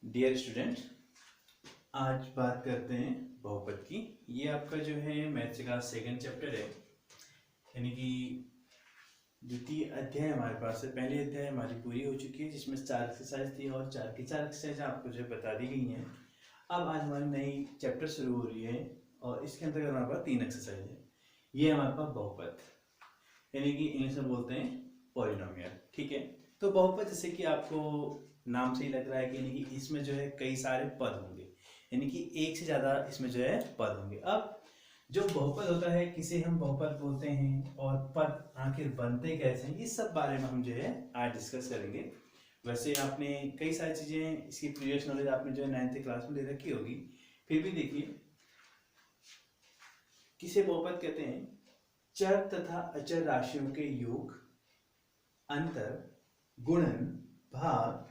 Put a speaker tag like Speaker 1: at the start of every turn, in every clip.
Speaker 1: Dear student, आज बात करते हैं बहुपद की। ये आपका जो है मैथ्स का सेकंड चैप्टर है, यानी कि द्वितीय अध्याय हमारे पास है। पहली अध्याय हमारी पूरी हो चुकी है जिसमें 4 एक्सरसाइज थी और 4 की 4 एक्सरसाइज आपको जो बता दी गई हैं। अब आज हमारी नई चैप्टर शुरू हो रही है और इसके अंतर्गत हमारे पास 3 एक्सरसाइज है। ये हमारे पास बहुपद, यानी कि इंग्लिश में बोलते हैं पॉलिनोमियल। ठीक है, तो बहुपद जैसे कि आपको नाम से ही लग रहा है कि यानी कि इसमें जो है कई सारे पद होंगे, यानी कि एक से ज़्यादा इसमें जो है पद होंगे। अब जो बहुपद होता है किसे हम बहुपद बोलते हैं और पद आखिर बनते कैसे हैं, इस सब बारे में हम जो है आज डिस्कस करेंगे। वैसे आपने कई सारी चीज़ें इसकी प्रीवियस नॉलेज आपने जो है 9th क्लास में ले रखी होगी, फिर भी देखिए किसे बहुपद कहते हैं। चर तथा अचर राशियों के योग, अंतर, गुणन, भाग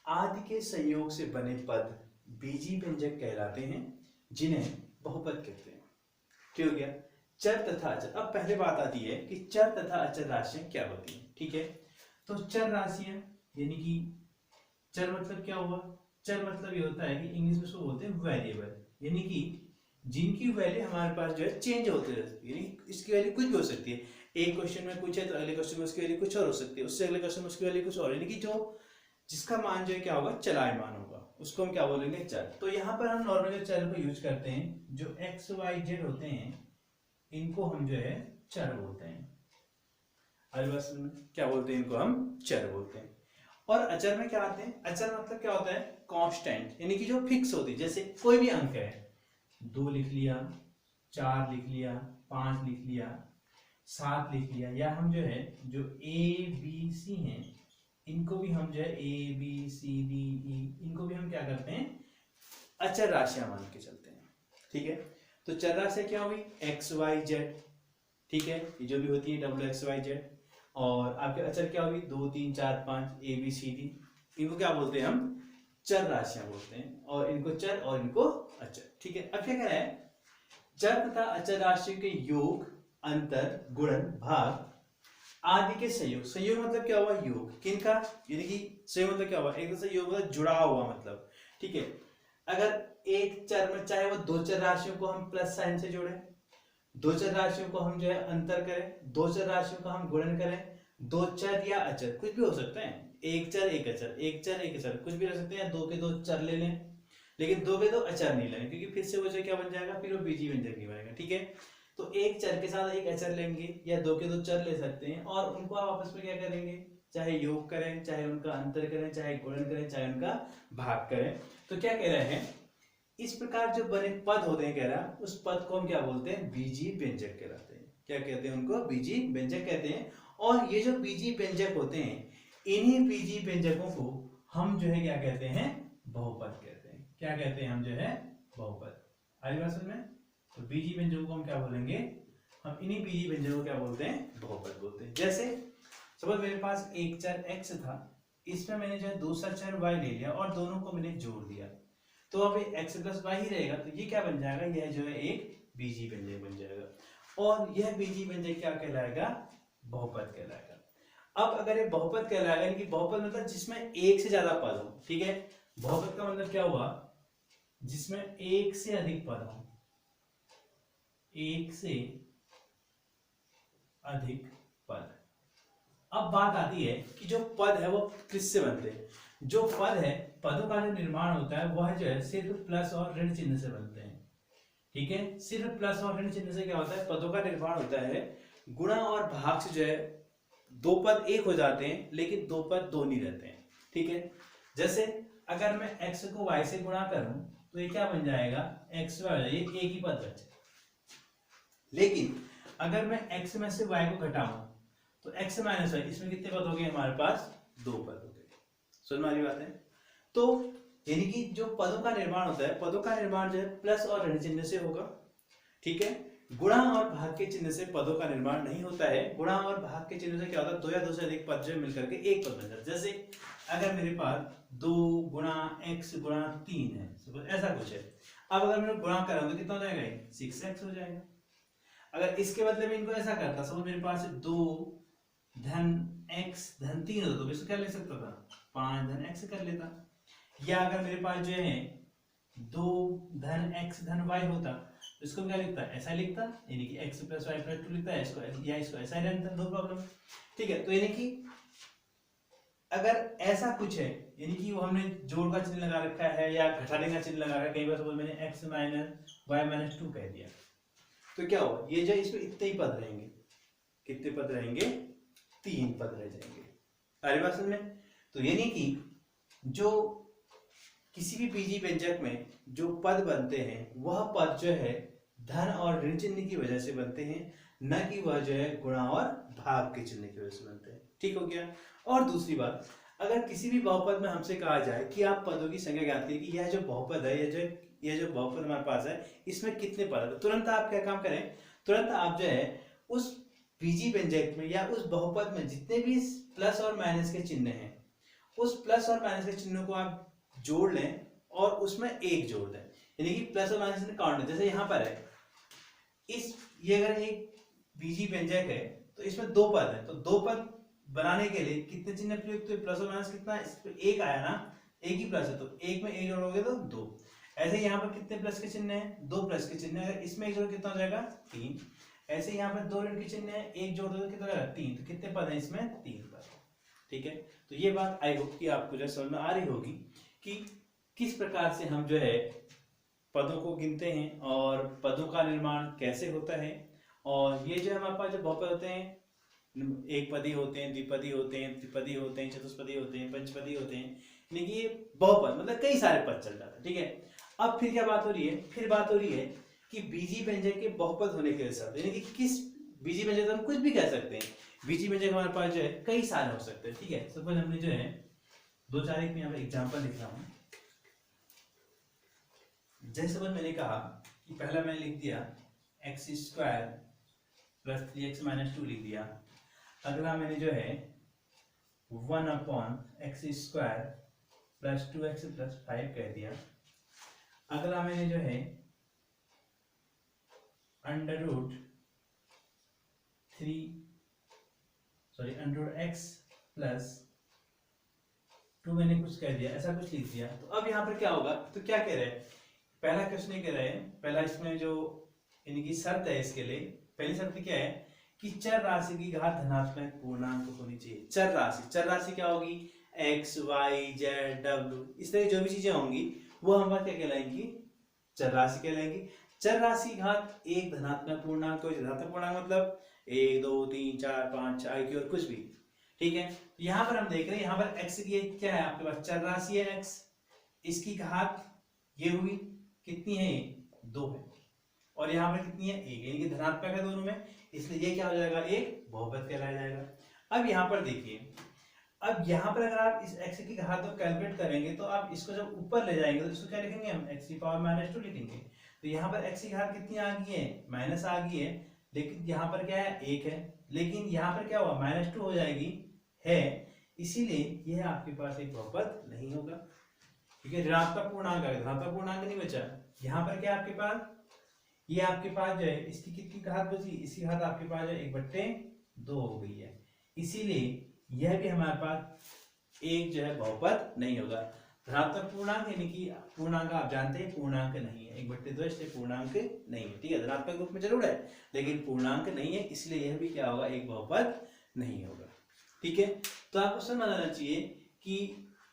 Speaker 1: आदि के संयोग से बने पद बीजी व्यंजक कहलाते हैं, जिन्हें बहुपद कहते हैं। क्या हो गया? चर तथा अचर। अब पहले बात आती है कि चर तथा अचर राशियां क्या होती हैं। ठीक है, तो चर राशियां यानी कि चर मतलब क्या हुआ? चर मतलब ये होता है कि इंग्लिश में उसको बोलते हैं वेरिएबल, यानी कि जिनकी वैल्यू हमारे पास जो है चेंज होते रहती है, यानी इसकी वैल्यू कुछ भी हो सकती है। एक क्वेश्चन में कुछ है तो अगले क्वेश्चन में उसकी वैल्यू कुछ और हो सकती है, उससे अगले क्वेश्चन में उसकी वैल्यू कुछ और, यानी कि जो जिसका मान जो है क्या होगा, चलायमान होगा, उसको हम क्या बोलेंगे? चर। तो यहाँ पर हम नॉर्मली चर को यूज करते हैं, जो एक्स वाई जेड होते हैं इनको हम जो है चर बोलते हैं। में क्या बोलते हैं? इनको हम चर बोलते हैं। और अचर में क्या आते हैं? अचर मतलब क्या होता है? कांस्टेंट, यानी कि जो फिक्स होती है। जैसे कोई भी अंक है, 2 लिख लिया, 4 लिख लिया, 5 लिख लिया, 7 लिख लिया, या हम जो है जो ए बी सी हैं इनको भी हम जो है A B C D E इनको भी हम क्या करते हैं? अचर राशियां मान के चलते हैं। ठीक है, तो चर राशियां क्या हुई? X Y Z. ठीक है, ये जो भी होती है डब्ल्यू एक्स वाई जेड। और आपके अचर क्या हुई? 2 3 4 5 ए बी सी डी। इनको क्या बोलते हैं? हम चर राशियां बोलते हैं, और इनको चर और इनको अचर। ठीक है, अब क्या कह रहा है? चर तथा अचर राशियों के योग, अंतर, गुणन, भाग आदि के संयोग। संयोग मतलब क्या हुआ? योग। किनका? यानी कि संयोग मतलब क्या हुआ? एक दूसरे योग मतलब जुड़ा हुआ मतलब। ठीक है, अगर एक चर में चाहे वो 2 चर राशियों को हम प्लस साइन से जोड़ें, 2 चर राशियों को हम जो है अंतर करें, 2 चर राशियों का हम गुणन करें, 2 चर या अचर कुछ भी हो सकते हैं, एक चर एक अचर, एक चर एक अचर कुछ भी रह सकते हैं, 2 के 2 चर ले लें, लेकिन 2 के 2 अचर नहीं लेंगे, क्योंकि फिर से वो जो क्या बन जाएगा? फिर वो बीजी व्यंजक नहीं बनेगा। ठीक है, तो एक चर के साथ एक अचर लेंगे या 2 के 2 चर ले सकते हैं, और उनको आप आपस में क्या करेंगे? चाहे योग करें, चाहे उनका अंतर करें, चाहे गुणन करें, चाहे उनका भाग करें। तो क्या कह रहे हैं? इस प्रकार जो बने पद होते हैं, कह रहा उस पद को हम क्या बोलते हैं? बीजी व्यंजक कहलाते हैं। क्या कहते हैं उनको? बीजी व्यंजक कहते हैं। और ये जो बीजी व्यंजक होते हैं, इन्हीं बीजी व्यंजकों को हम जो है क्या कहते हैं? बहुपद कहते हैं। क्या कहते हैं? हम जो है बहुपद। आई बात समझ में? तो बीजी व्यंजकों को हम क्या बोलेंगे? हम इन्हीं बीजी व्यंजकों को क्या बोलते हैं? बहुपद बोलते हैं। जैसे सपोज मेरे पास एक चर x था, इसमें मैंने जो है दूसरा चर y ले लिया और दोनों को मैंने जोड़ दिया, तो अब x प्लस वाई ही रहेगा, तो ये क्या बन जाएगा? यह जो है एक बीजी व्यंजक बन जाएगा, और यह बीजी व्यंजक क्या कहलाएगा? बहुपद कहलाएगा। अब अगर ये बहुपद कहलाएगा, यानी कि बहुपद मतलब जिसमें एक से ज्यादा पद हो। ठीक है, बहुपद का मतलब क्या हुआ? जिसमें एक से अधिक पद हो, एक से अधिक पद। अब बात आती है कि जो पद है वो किससे बनते हैं? जो पद है, पदों का जो निर्माण होता है वह जो है सिर्फ प्लस और ऋण चिन्ह से बनते हैं। ठीक है, सिर्फ प्लस और ऋण चिन्ह से क्या होता है? पदों का निर्माण होता है। गुणा और भाग से जो है 2 पद एक हो जाते हैं, लेकिन 2 पद 2 नहीं रहते हैं। ठीक है, जैसे अगर मैं x को y से गुणा करूं तो ये क्या बन जाएगा? x y हो जाएगा, ये एक ही पद बचे। लेकिन अगर मैं x में से y को घटाऊं तो x माइनस वाई, इसमें कितने पद हो गए हमारे पास? 2 पद हो गए। समझ में आ रही बात है? तो यानी कि जो पदों का निर्माण होता है, पदों का निर्माण जो है प्लस और ऋण चिन्ह से होगा। ठीक है, गुणा और भाग के चिन्ह से पदों का निर्माण नहीं होता है। गुणा और भाग के चिन्ह से क्या होता है? 2 या 2 से अधिक पद जो मिलकर के एक पद बन जाता है। जैसे अगर मेरे पास 2 गुणा x गुणा 3 है, ऐसा कुछ है। अब अगर मैं गुणा करूं तो कितना हो जाएगा? 6x हो जाएगा। अगर इसके बदले में इनको ऐसा करता, समझ मेरे पास 2 धन x धन 3 होता तो इसको क्या ले सकता था? 5 धन x कर लेता। या अगर मेरे पास जो है 2 धन x धन y होता तो इसको क्या लिखता, ऐसा लिखता, यानी कि x प्लस वाई प्लस 2 लिखता है इसको, या इसको ऐसा ही रहता, नो प्रॉब्लम। ठीक है, तो यानी कि अगर ऐसा कुछ है, यानी कि वो हमने जोड़ का चिन्ह लगा रखा है या घटाने का चिन्ह लगा रखा है, कई बार सपोज मैंने x माइनस वाई माइनस 2 कह दिया, तो क्या होगा, ये जो इसमें इतने ही पद रहेंगे, कितने पद रहेंगे, 3 पद रह जाएंगे। अरे बात समझ में? तो यानी कि जो किसी भी बीजी व्यंजक में जो पद बनते हैं वह पद जो है धन और ऋण चिन्ह की वजह से बनते हैं, न कि वह जो है गुणा और भाग के चिन्ह की वजह से बनते हैं। ठीक हो गया। और दूसरी बात, अगर किसी भी बहुपद में हमसे कहा जाए कि आप पदों की संख्या ज्ञात कीजिए कि यह जो बहुपद है, यह जो बहुपद हमारे पास है इसमें कितने पद है, तो तुरंत आप क्या काम करें, तुरंत आप जो है उस बीजी व्यंजक में या उस बहुपद में जितने भी प्लस और माइनस के चिन्ह हैं, उस प्लस और माइनस के चिन्हों को आप जोड़ लें और उसमें एक जोड़ दें, यानी कि प्लस और माइनस काउंट। जैसे यहाँ पर है, ये अगर एक बीजी व्यंजक है तो इसमें 2 पद है, तो 2 पद बनाने के लिए कितने चिन्ह प्रयुक्त हुए, प्लस और माइनस कितना, इस पे 1 आया ना, एक ही प्लस है तो 1 में 1 जोड़ोगे तो 2। ऐसे यहाँ पर कितने प्लस के चिन्ह है, 2 प्लस के चिन्ह है, अगर इसमें 1 जोड़ कितना हो जाएगा, 3। ऐसे यहाँ पर 2 ऋण के चिन्ह है, 1 जोड़ दो तो कितना हो जाएगा, 3। तो कितने पद है इसमें, 3 पद। ठीक है, तो ये बात आई होप कि आपको जो समझ में आ रही होगी कि किस प्रकार से हम जो है पदों को गिनते हैं और पदों का निर्माण कैसे होता है। और ये जो हमारे पास जो बहुपद होते हैं, एक पदी होते हैं, द्विपदी होते हैं, त्रिपदी होते हैं, चतुष्पदी होते हैं, पंचपदी होते हैं, यानी कि ये बहुपद मतलब कई सारे पद चल जाते हैं। ठीक है, अब फिर क्या बात हो रही है, फिर बात हो रही है कि बीजी व्यंजक के बहुपद होने के हिसाब, यानी कि किस बीजी व्यंजक हम कुछ भी कह सकते हैं, बीजी व्यंजक हमारे पास जो है कई सारे हो सकते हैं। ठीक है, सपोज हमने जो है 2-4 एक में यहाँ पर एग्जाम्पल लिख रहा हूँ। जैसे सपोज मैंने कहा कि पहला मैंने लिख दिया x square plus 3x minus 2 लिख दिया। अगला मैंने जो है 1/x square plus 2x plus 5 कह दिया। अगला मैंने जो है अंडर रूट x प्लस 2 मैंने कुछ कह दिया, ऐसा कुछ लिख दिया। तो अब यहाँ पर क्या होगा, तो क्या कह रहे हैं, पहला क्वेश्चन ये कह रहे हैं, पहला इसमें जो यानी कि शर्त है इसके लिए, पहली शर्त क्या है कि चर राशि की घात धनात्मक पूर्णांक होनी चाहिए। चर राशि क्या होगी, x y z w, इस तरह जो भी चीजें होंगी वो हमारे क्या कहलाएंगी, चर राशि कहलाएंगी। चर राशि घात एक धनात्मक पूर्णांक, तो धनात्मक पूर्णांक मतलब 1 2 3 4 5 6 की और कुछ भी। ठीक है, यहाँ पर हम देख रहे हैं, यहाँ पर x की क्या है, आपके पास चर राशि है x, इसकी घात ये हुई कितनी है, 2 है, और यहाँ पर कितनी है, 1, यानी कि धनात्मक है दोनों में, इसलिए ये क्या हो जाएगा, एक बहुपद कहलाया जाएगा। अब यहाँ पर देखिए, अब यहाँ पर अगर आप इस x की घात को कैलकुलेट करेंगे तो आप इसको जब ऊपर ले जाएंगे तो इसको क्या लिखेंगे हम, x की पावर माइनस 2 लिखेंगे। तो यहाँ पर x की घात कितनी आ गई है, माइनस आ गई है, लेकिन यहाँ पर क्या है, 1 है, लेकिन यहाँ पर क्या हुआ, माइनस 2 हो जाएगी है, इसीलिए यह आपके पास एक बहुपद नहीं होगा। ठीक है, ऋणात्मक पूर्णांक आ गया, धनात्मक पूर्णांक नहीं बचा। यहाँ पर क्या आपके पास, ये आपके पास जो है इसकी कितनी घात बची, इसकी घात आपके पास जो 1/2 हो गई है, इसीलिए यह भी हमारे पास एक जो है बहुपद नहीं होगा। धनात्मक पूर्णांक यानी कि पूर्णांक आप जानते हैं पूर्णांक नहीं है, 1/2 इसलिए पूर्णांक नहीं है। ठीक है, धनात्मक रूप में जरूर है लेकिन पूर्णांक नहीं है, इसलिए यह भी क्या होगा, एक बहुपद नहीं होगा। ठीक है, तो आपको समझ आना चाहिए कि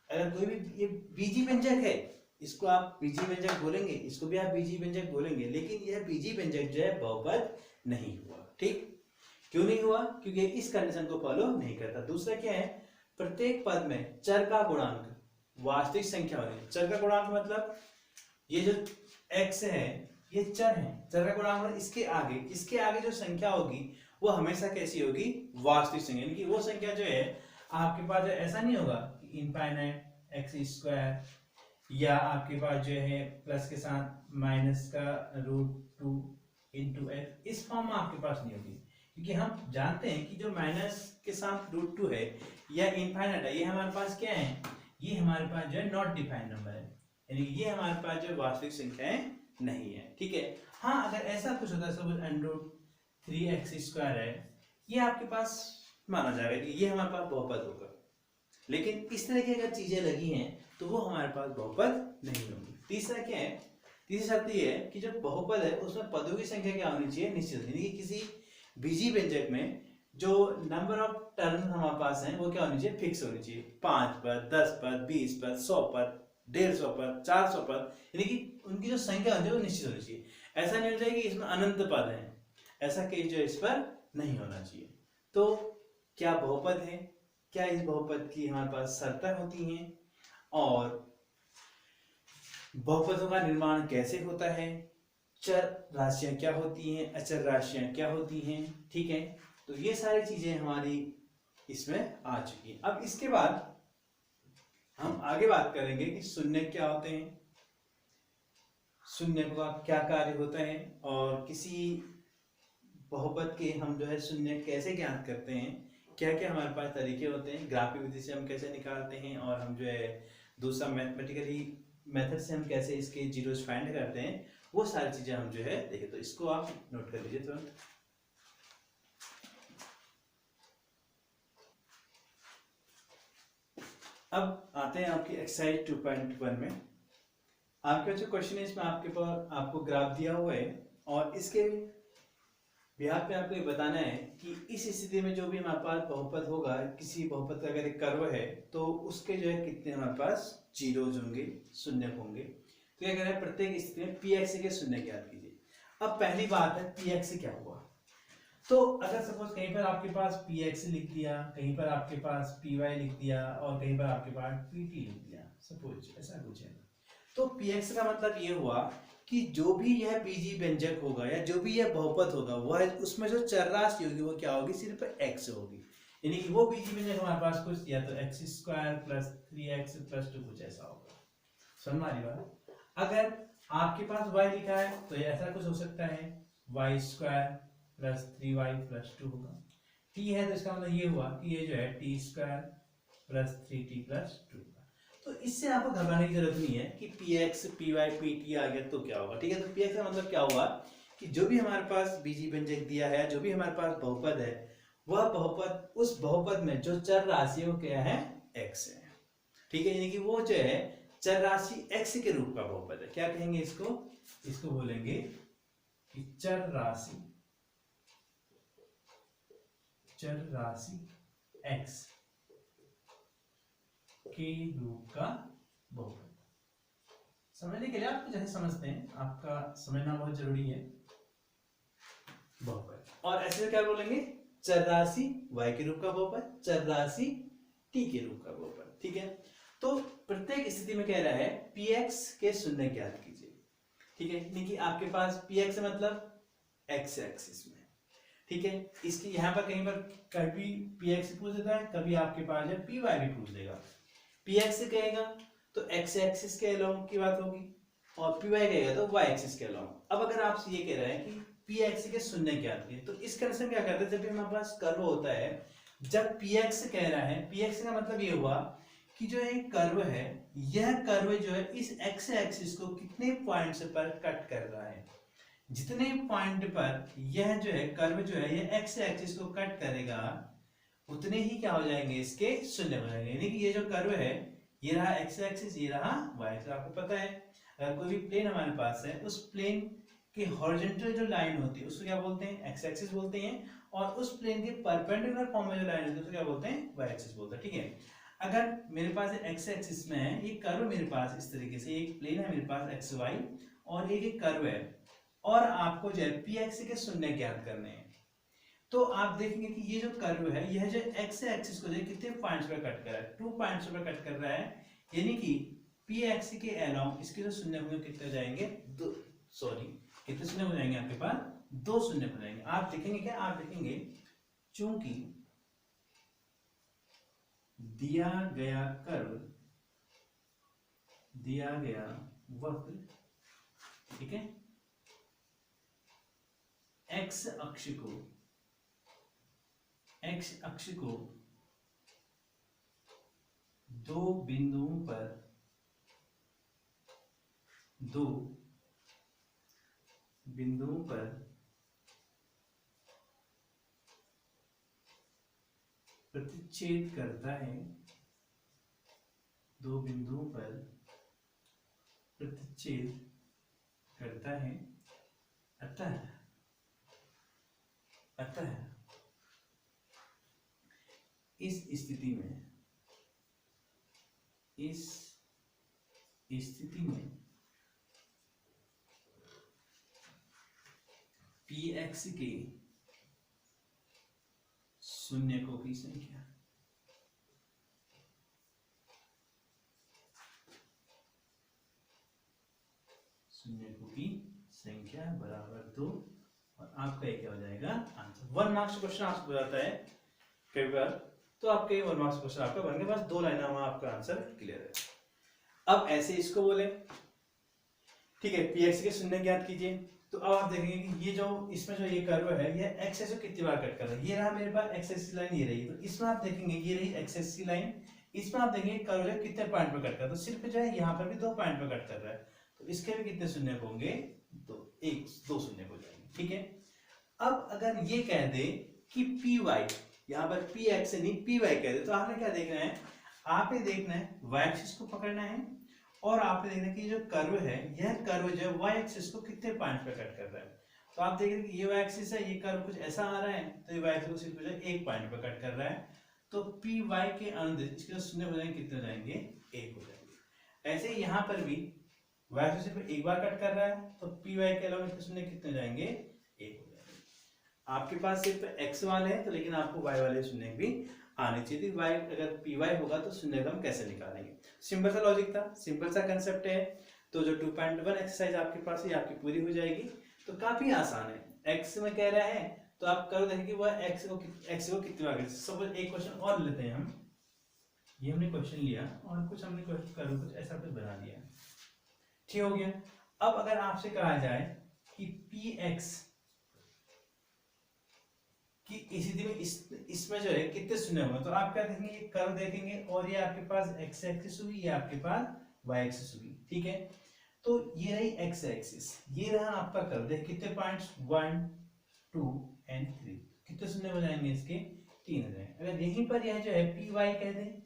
Speaker 1: अगर कोई भी ये बीजी व्यंजक है, इसको आप बीजी व्यंजक बोलेंगे, इसको भी आप बीजी व्यंजक बोलेंगे, लेकिन यह बीजी व्यंजक जो है बहुपद नहीं हुआ। ठीक, क्यों नहीं हुआ, क्योंकि इस कंडीशन को फॉलो नहीं करता। दूसरा क्या है, प्रत्येक पद में चर का गुणांक वास्तविक संख्या होनी। चर का गुणांक मतलब ये जो x है ये चर है, चर का गुणांक मतलब इसके आगे जो संख्या होगी वो हमेशा कैसी होगी, वास्तविक संख्या, यानी कि वो संख्या जो है आपके पास ऐसा नहीं होगा कि इनफाइनाइट एक्स स्क्वायर, या आपके पास जो है प्लस के साथ माइनस का √2 इंटू एक्स, इस फॉर्म में आपके पास नहीं होगी, क्योंकि हम जानते हैं कि जो माइनस के साथ √2 है या इनफाइनाइट है, ये हमारे पास क्या है, ये हमारे पास जो है नॉट डिफाइंड नंबर है, यानी ये हमारे पास जो वास्तविक संख्याएं नहीं है। ठीक है, हाँ अगर ऐसा कुछ होता है, सपोज √3x² है, ये आपके पास माना जाएगा कि ये हमारे पास बहुपद होगा। लेकिन इस तरह की अगर चीजें लगी हैं तो वो हमारे पास बहुपद नहीं होंगी। तीसरा क्या है, तीसरी शर्त ये है कि जो बहुपद है उसमें पदों की संख्या क्या होनी चाहिए, निश्चित, यानी कि किसी बीजी व्यंजक में जो नंबर ऑफ टर्म हमारे पास हैं वो क्या होनी चाहिए, फिक्स होनी चाहिए। 5 पद, 10 पद, 20 पद, 100 पद, 150 पद, 400 पद, यानी कि उनकी जो संख्या होनी चाहिए वो निश्चित होनी चाहिए। ऐसा नहीं हो जाए कि इसमें अनंत पद हैं, ऐसा केस जो इस पर नहीं होना चाहिए। तो क्या बहुपद है, क्या इस बहुपद की हमारे पास शर्तें होती हैं, और बहुपदों का निर्माण कैसे होता है, चर राशियां क्या होती हैं, अचर राशियां क्या होती हैं, ठीक है। तो ये सारी चीजें हमारी इसमें आ चुकी हैं। अब इसके बाद हम आगे बात करेंगे कि शून्य क्या होते हैं, शून्य का क्या कार्य होता है, और किसी बहुपद के हम जो है शून्य कैसे ज्ञात करते हैं, क्या क्या हमारे पास तरीके होते हैं, ग्राफिक विधि से हम कैसे निकालते हैं, और हम जो है दूसरा मैथमेटिकली मेथड से हम कैसे इसके जीरोस फाइंड करते हैं, वो सारी चीजें हम जो है देखें। तो इसको आप नोट कर लीजिए तुरंत। अब आते हैं आपकी एक्सरसाइज 2.1 में। आपका जो क्वेश्चन है इसमें आपके पास आपको ग्राफ दिया हुआ है, और इसके बिहार पे आपको ये बताना है कि इस स्थिति में जो भी हमारे पास बहुपद होगा, किसी बहुपद का अगर एक कर्व है तो उसके जो है कितने हमारे पास जीरोज होंगे, शून्य होंगे। तो क्या कह रहा है, प्रत्येक स्थिति में पी एक्स के शून्य ज्ञात कीजिए। अब पहली बात है पी एक्स क्या हुआ, तो अगर सपोज कहीं पर आपके पास पी एक्स लिख दिया, कहीं पर आपके पास पी वाई लिख दिया, और कहीं पर आपके पास पी टी लिख दिया, सपोज ऐसा कुछ है, तो पी एक्स का मतलब ये हुआ कि जो भी यह बीजी व्यंजक होगा या जो भी यह बहुपद होगा वह उसमें जो चर राशि होगी वो क्या होगी, सिर्फ एक्स होगी। यानी कि वो बीजी व्यंजक हमारे पास कुछ या तो x square plus 3x plus 2 कुछ ऐसा होगा। समझ आ रही बात। अगर आपके पास y लिखा है तो ये ऐसा कुछ हो सकता है Y square plus 3y plus 2 होगा। t है तो इसका मतलब ये हुआ कि ये जो है T square plus 3t plus 2। तो इससे आपको घबराने की जरूरत नहीं है कि P X P Y P T आ गया तो क्या होगा, ठीक है। तो पी एक्स का मतलब क्या हुआ कि जो भी हमारे पास बीजी व्यंजक दिया है, जो भी हमारे पास बहुपद है, वह बहुपद, उस बहुपद में जो चर राशि है वो क्या है, एक्स है, ठीक है। यानी कि वो जो है चर राशि एक्स के रूप का बहुपद है। क्या कहेंगे इसको, इसको बोलेंगे कि चर राशि एक्स के रूप का बहुपद। समझने के लिए आप जैसे समझते हैं, आपका समझना बहुत जरूरी है बहुपद। और ऐसे क्या बोलेंगे, चर राशि y के रूप का बहुपद, चर राशि t के रूप का बहुपद, ठीक है। तो प्रत्येक स्थिति में कह रहा है px के शून्य ज्ञात कीजिए, ठीक है। यानी कि आपके पास px मतलब x एक्सिस में, ठीक है। इसकी यहाँ पर कहीं पर कभी px पूछ देता है, कभी आपके पास है py भी पूछ देगा। px कहेगा तो x एक्सिस के अलोंग की बात होगी, और py कहेगा तो y एक्सिस के अलोंग। अब अगर आपसे ये कह रहा है कि px के शून्य ज्ञात कीजिए, तो इस कंडीशन क्या करते हैं, जब भी हमारे पास कर्व होता है, जब px कह रहा है, px का मतलब ये हुआ कि जो एक कर्व है, यह कर्व जो है इस x एक्सिस को कितने पॉइंट्स पर कट कर रहा है, जितने पॉइंट पर यह जो है कर्व जो है यह x एक्सिस को कट करेगा, उतने ही क्या हो जाएंगे, इसके शून्य हो जाएंगे। यानी कि ये जो कर्व है, ये रहा x एक्सिस, ये रहा y एक्सिस। आपको पता है अगर कोई भी प्लेन हमारे पास है, उस प्लेन के हॉरिजॉन्टल जो लाइन होती है उसको क्या बोलते हैं, x एक्सिस बोलते हैं, और उस प्लेन के परपेंडिकुलर फॉर्म में जो लाइन होती है उसको क्या बोलते हैं, y एक्सिस बोलते हैं, ठीक है। अगर मेरे पास x एक्सिस में है, ये कर्व मेरे पास इस तरीके से, एक प्लेन है मेरे पास xy, और एक कर्व है, और आपको जो है px के शून्य ज्ञात करने हैं, तो आप देखेंगे कि ये जो कर्व है, यह जो x एक्सिस को जो कितने पॉइंट्स पर कट कर रहा है, 2 पॉइंट्स पर कट कर रहा है। यानी कि px के अलोंग इसके जो शून्य होंगे कितने हो जाएंगे, दो, सॉरी कितने शून्य हो जाएंगे आपके पास, 2 शून्य हो जाएंगे। आप देखेंगे क्या, आप देखेंगे चूंकि दिया गया कर्व, दिया गया वक्र, ठीक है, x अक्ष को दो बिंदुओं पर, दो बिंदुओं पर प्रतिच्छेद करता है, दो बिंदुओं पर प्रतिच्छेद करता है, अतः इस स्थिति में px के शून्यकों की संख्या बराबर 2 और आपका क्या हो जाएगा आंसर। 1 मार्क्स क्वेश्चन आपसे बताता है कई बार, तो आपके 1 मार्क्स क्वेश्चन आपका बन गया, बस 2 लाइन में आपका आंसर क्लियर है। अब ऐसे इसको बोले, ठीक है, px के शून्य ज्ञात कीजिए। तो अब आप देखेंगे कि ये जो इसमें जो ये कर्व है ये x एक्सिस को कितनी बार कट कर रहा है। ये रहा मेरे पास x एक्सिस लाइन, ये रही, तो इसमें आप देखेंगे ये रही x एक्सिस लाइन, इसमें आप देखेंगे कर्व जो कितने पॉइंट पे कट कर रहा है, तो सिर्फ जो है यहाँ पर भी 2 पॉइंट पे कट कर रहा है, तो इसके भी कितने शून्य होंगे, तो 2 शून्य हो जाएंगे। ठीक है, अब अगर ये कह दे कि py, यहाँ पर px नहीं py कह दे, तो आपने क्या देखना है, आप ये देखना है y एक्सिस को पकड़ना है और आपने देखना है कि जो कर्व है यह कर्व जो है y एक्सिस को कितने पॉइंट पे कट कर रहा है। तो आप देख रहे हैं कि ये y एक्सिस है, ये कर्व कुछ ऐसा आ रहा है, तो ये y एक्सिस को सिर्फ जो है 1 पॉइंट पे कट कर रहा है, तो py के अनुदिश इसके जो शून्य हो जाएंगे, कितने हो जाएंगे, 1 हो जाएंगे। ऐसे ही यहाँ पर भी y एक्सिस सिर्फ 1 बार कट कर रहा है, तो py के अलावा इसके शून्य कितने हो जाएंगे, 1 हो जाएंगे। आपके पास सिर्फ x वाले हैं, तो लेकिन आपको y वाले शून्य भी आने चाहिए। y अगर py होगा तो शून्य का हम कैसे निकालेंगे, सिंपल सा लॉजिक था, सिंपल सा कंसेप्ट है। तो जो 2.1 एक्सरसाइज आपके पास है आपकी पूरी हो जाएगी, तो काफी आसान है। x में कह रहा है तो आप करो, देखेंगे वह x को कितनी बार। सपोज एक क्वेश्चन और लेते हैं हम, ये हमने क्वेश्चन लिया और कुछ हमने करो कुछ ऐसा कुछ बना दिया, ठीक हो गया। अब अगर आपसे कहा जाए कि px कि इस स्थिति में इसमें जो है कितने शून्य होंगे, तो आप क्या देखेंगे, ये कर्व देखेंगे और ये आपके पास x एक्सिस हुई, ये आपके पास y एक्सिस हुई। ठीक है, तो ये रही x एक्सिस, ये रहा आपका कर्व, देख कितने पॉइंट्स 1 2 एंड 3, कितने शून्य हो जाएंगे, इसके 3 हो जाएंगे। अगर यहीं पर यह जो है py कह दें,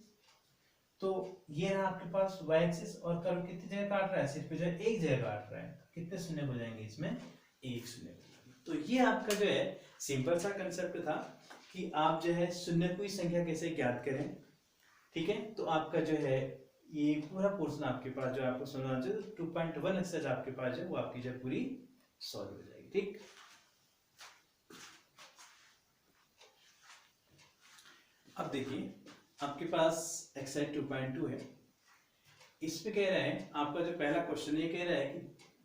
Speaker 1: तो ये रहा आपके पास y एक्सिस और कर्व कितनी जगह काट रहा है, सिर्फ जो है एक जगह काट रहा है, तो कितने शून्य हो जाएंगे, इसमें 1 शून्य। तो ये आपका जो है सिंपल सा कंसेप्ट था कि आप जो है शून्य की संख्या कैसे ज्ञात करें। ठीक है, तो आपका जो है ये पूरा पोर्शन आपके पास जो आपको सुनना चाहिए, 2.1 एक्सरसाइज आपके पास है वो आपकी जो पूरी सॉल्व हो जाएगी। ठीक, अब देखिए आपके पास एक्सरसाइज 2.2 है, इसमें कह रहा है आपका जो पहला क्वेश्चन ये कह रहा है कि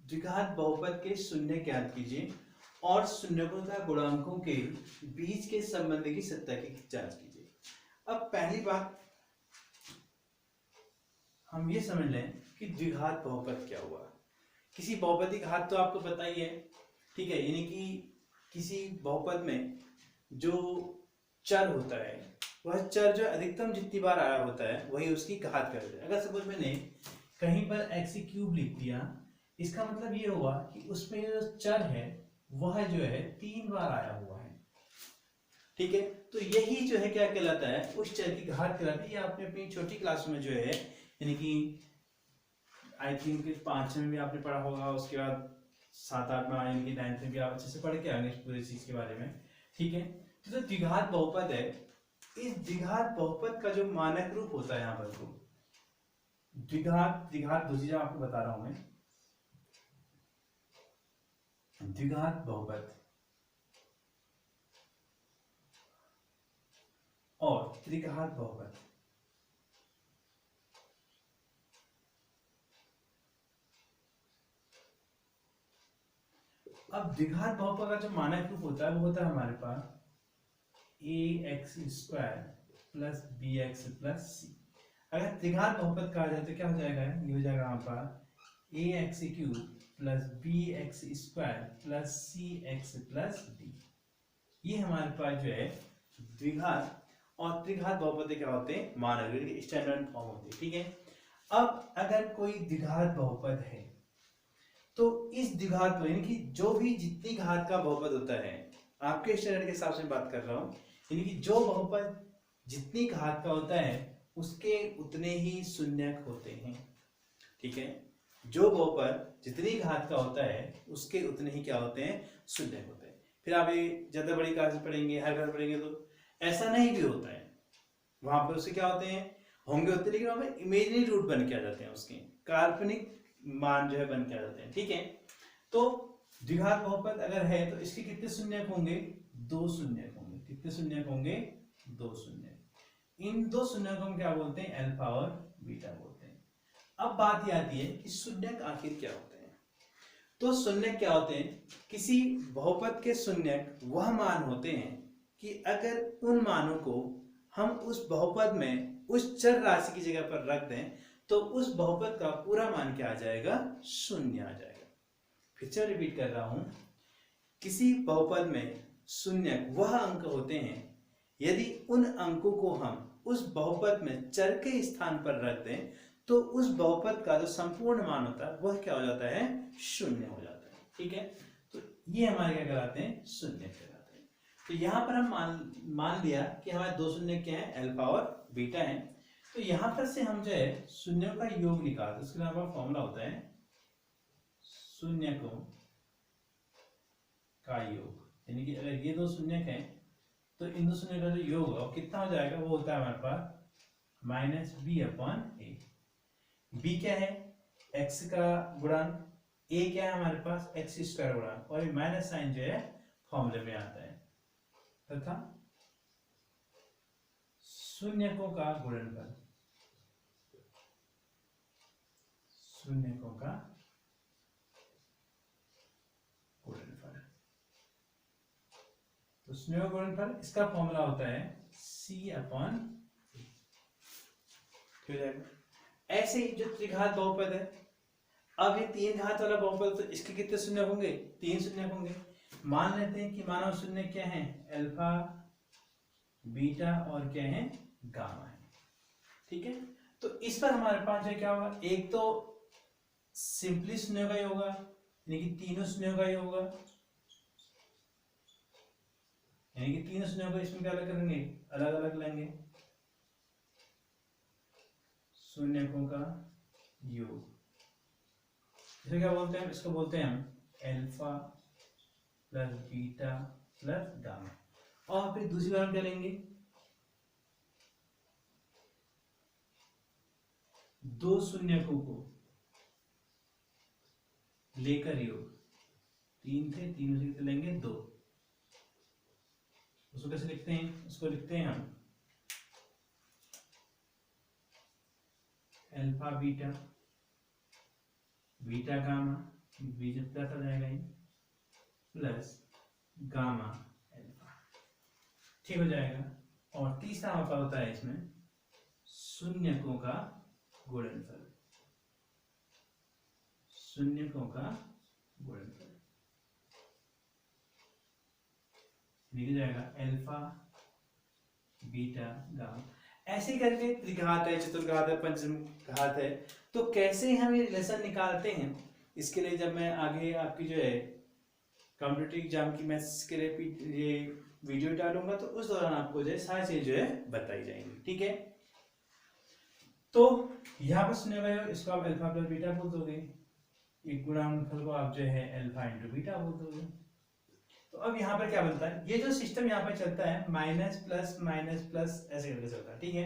Speaker 1: द्विघात बहुपद के शून्य ज्ञात कीजिए और शून्यकों तथा गुणांकों के बीच के संबंध की सत्ता की जांच कीजिए। अब पहली बात हम ये समझ लें कि द्विघात बहुपद क्या हुआ। किसी बहुपदी का घात तो आपको पता ही है, ठीक है, यानी कि किसी बहुपद में जो चर होता है वह चर जो अधिकतम जितनी बार आया होता है वही उसकी घात करते हैं। अगर सपोज मैंने कहीं पर x³ लिख दिया, इसका मतलब ये हुआ कि उसमें जो चर है वह जो है 3 बार आया हुआ है। ठीक है, तो यही जो है क्या कहलाता है, उस चर की घात कहलाती है। ये आपने अपनी छोटी क्लास में जो है, यानी कि आई थिंक 5 में भी आपने पढ़ा होगा, उसके बाद 7-8 में यानी कि 9th में भी आप अच्छे से पढ़ के आएंगे इस पूरी चीज के बारे में। ठीक है, तो जो द्विघात बहुपद है, इस द्विघात बहुपद का जो मानक रूप होता है यहाँ पर, तो द्विघात दो चीजें आपको बता रहा हूं मैं। द्विघात बहुपद और त्रिघात बहुपद। अब द्विघात बहुपद का जो मानक रूप होता है वो होता है हमारे पास ax² plus bx plus c। अगर त्रिघात बहुपद कहा जाए तो क्या हो जाएगा, ये हो जाएगा यहाँ पर ax³ plus bx² plus cx plus d। ये हमारे पास जो है द्विघात और त्रिघात बहुपद क्या होते हैं, मानक स्टैंडर्ड फॉर्म होते हैं। ठीक है, अब अगर कोई द्विघात बहुपद है तो इस द्विघात में यानी कि जो भी जितनी घात का बहुपद होता है, आपके स्टैंडर्ड के हिसाब से बात कर रहा हूं, यानी कि जो बहुपद जितनी घात का होता है उसके उतने ही शून्यक होते हैं। ठीक है, जो बहुपद जितनी घात का होता है उसके उतने ही क्या होते हैं, शून्यक होते हैं। फिर आप ये ज्यादा बड़ी क्लास में पढ़ेंगे, हर क्लास पढ़ेंगे तो ऐसा नहीं भी होता है, वहां पर उसके क्या होते हैं, होंगे होते हैं, लेकिन वहां पर इमेजिनरी रूट बन के आ जाते हैं, उसके काल्पनिक मान जो है बन के आ जाते हैं। ठीक है, तो द्विघात बहुपद अगर है तो इसके कितने शून्यक होंगे, 2 शून्यक होंगे। कितने शून्यक होंगे, 2 शून्यक। इन 2 शून्यक को हम क्या बोलते हैं, अल्फा और बीटा बोलते हैं। अब बात ये आती है कि शून्यक आखिर क्या होते हैं। तो शून्यक क्या होते हैं, किसी बहुपद के शून्यक वह मान होते हैं कि अगर उन मानों को हम उस बहुपद में उस चर राशि की जगह पर रख दें तो उस बहुपद का पूरा मान क्या आ जाएगा, शून्य आ जाएगा। फिर से रिपीट कर रहा हूं, किसी बहुपद में शून्यक वह अंक होते हैं यदि उन अंकों को हम उस बहुपद में चर के स्थान पर रख दें तो उस बहुपद का जो संपूर्ण मान होता है वह क्या हो जाता है, शून्य हो जाता है। ठीक है, तो ये हमारे क्या कहलाते हैं, शून्य कहलाते हैं। तो यहां पर हम मान लिया कि हमारे 2 शून्य क्या है, अल्फा और बीटा है। तो यहां पर से हम जो है शून्यों का योग निकालते हैं। उसके लिए हमारा फॉर्मूला होता है शून्यकों का योग, यानी कि अगर ये 2 शून्यक हैं तो इन 2 शून्य का जो योग होगा कितना हो जाएगा, वो होता है हमारे पास माइनस बी अपॉन ए। बी क्या है, एक्स का गुणांक, ए क्या है हमारे पास, एक्स स्क्वायर गुणांक, और ये माइनस साइन जो है फॉर्मूले में आता है, तथा शून्यकों का गुणनफल, शून्यकों का गुणनफल। तो शून्य गुणनफल इसका फॉर्मूला होता है सी अपॉन ए। ऐसे ही जो त्रिघात बहुपद है, अब ये 3 घात वाला बहुपद, तो इसके कितने शून्य होंगे, 3 शून्य होंगे। मान लेते हैं कि मानव शून्य क्या है, अल्फा बीटा और क्या है, गामा है। ठीक है, तो इस पर हमारे पास जो क्या होगा, एक तो सिंपली शून्य का ही होगा, यानी कि तीनों शून्यों का ही होगा, यानी कि तीनों शून्यों को इसमें क्या अलग करेंगे, अलग अलग लेंगे, शून्यकों का योग। इसे क्या बोलते हैं, इसको बोलते हैं हम alpha plus beta plus gamma. और फिर दूसरी बार हम क्या लेंगे, 2 शून्यकों को लेकर योग, 3 थे, तीनों से कितने लेंगे, 2। उसको कैसे लिखते हैं, उसको लिखते हैं हम alpha beta, beta gamma, beta plus आ जाएगा ये, प्लस गामा अल्फा। ठीक हो जाएगा। और तीसरा हमारे पास होता है इसमें शून्यकों का गुणनफल, शून्यकों का गुणनफल लिखा जाएगा अल्फा बीटा गामा। ऐसे करके त्रिघात है, चतुर्घात है, पंचम घात है, तो कैसे हम ये रिलेशन निकालते हैं, इसके लिए जब मैं आगे आपकी जो है कॉम्पिटिटिव एग्जाम की मैथ्स के लिए ये वीडियो डालूंगा तो उस दौरान आपको जो है सारी चीजें जो है बताई जाएंगी। ठीक है, तो यहाँ पर सुने हुए इसको आप अल्फा प्लस बीटा बोल दोगे, एक गुणनफल को आप जो है अल्फा इंटू बीटा बोल दोगे। तो अब यहाँ पर क्या बनता है, ये जो सिस्टम यहाँ पर चलता है माइनस प्लस ऐसे करके चलता है। ठीक है,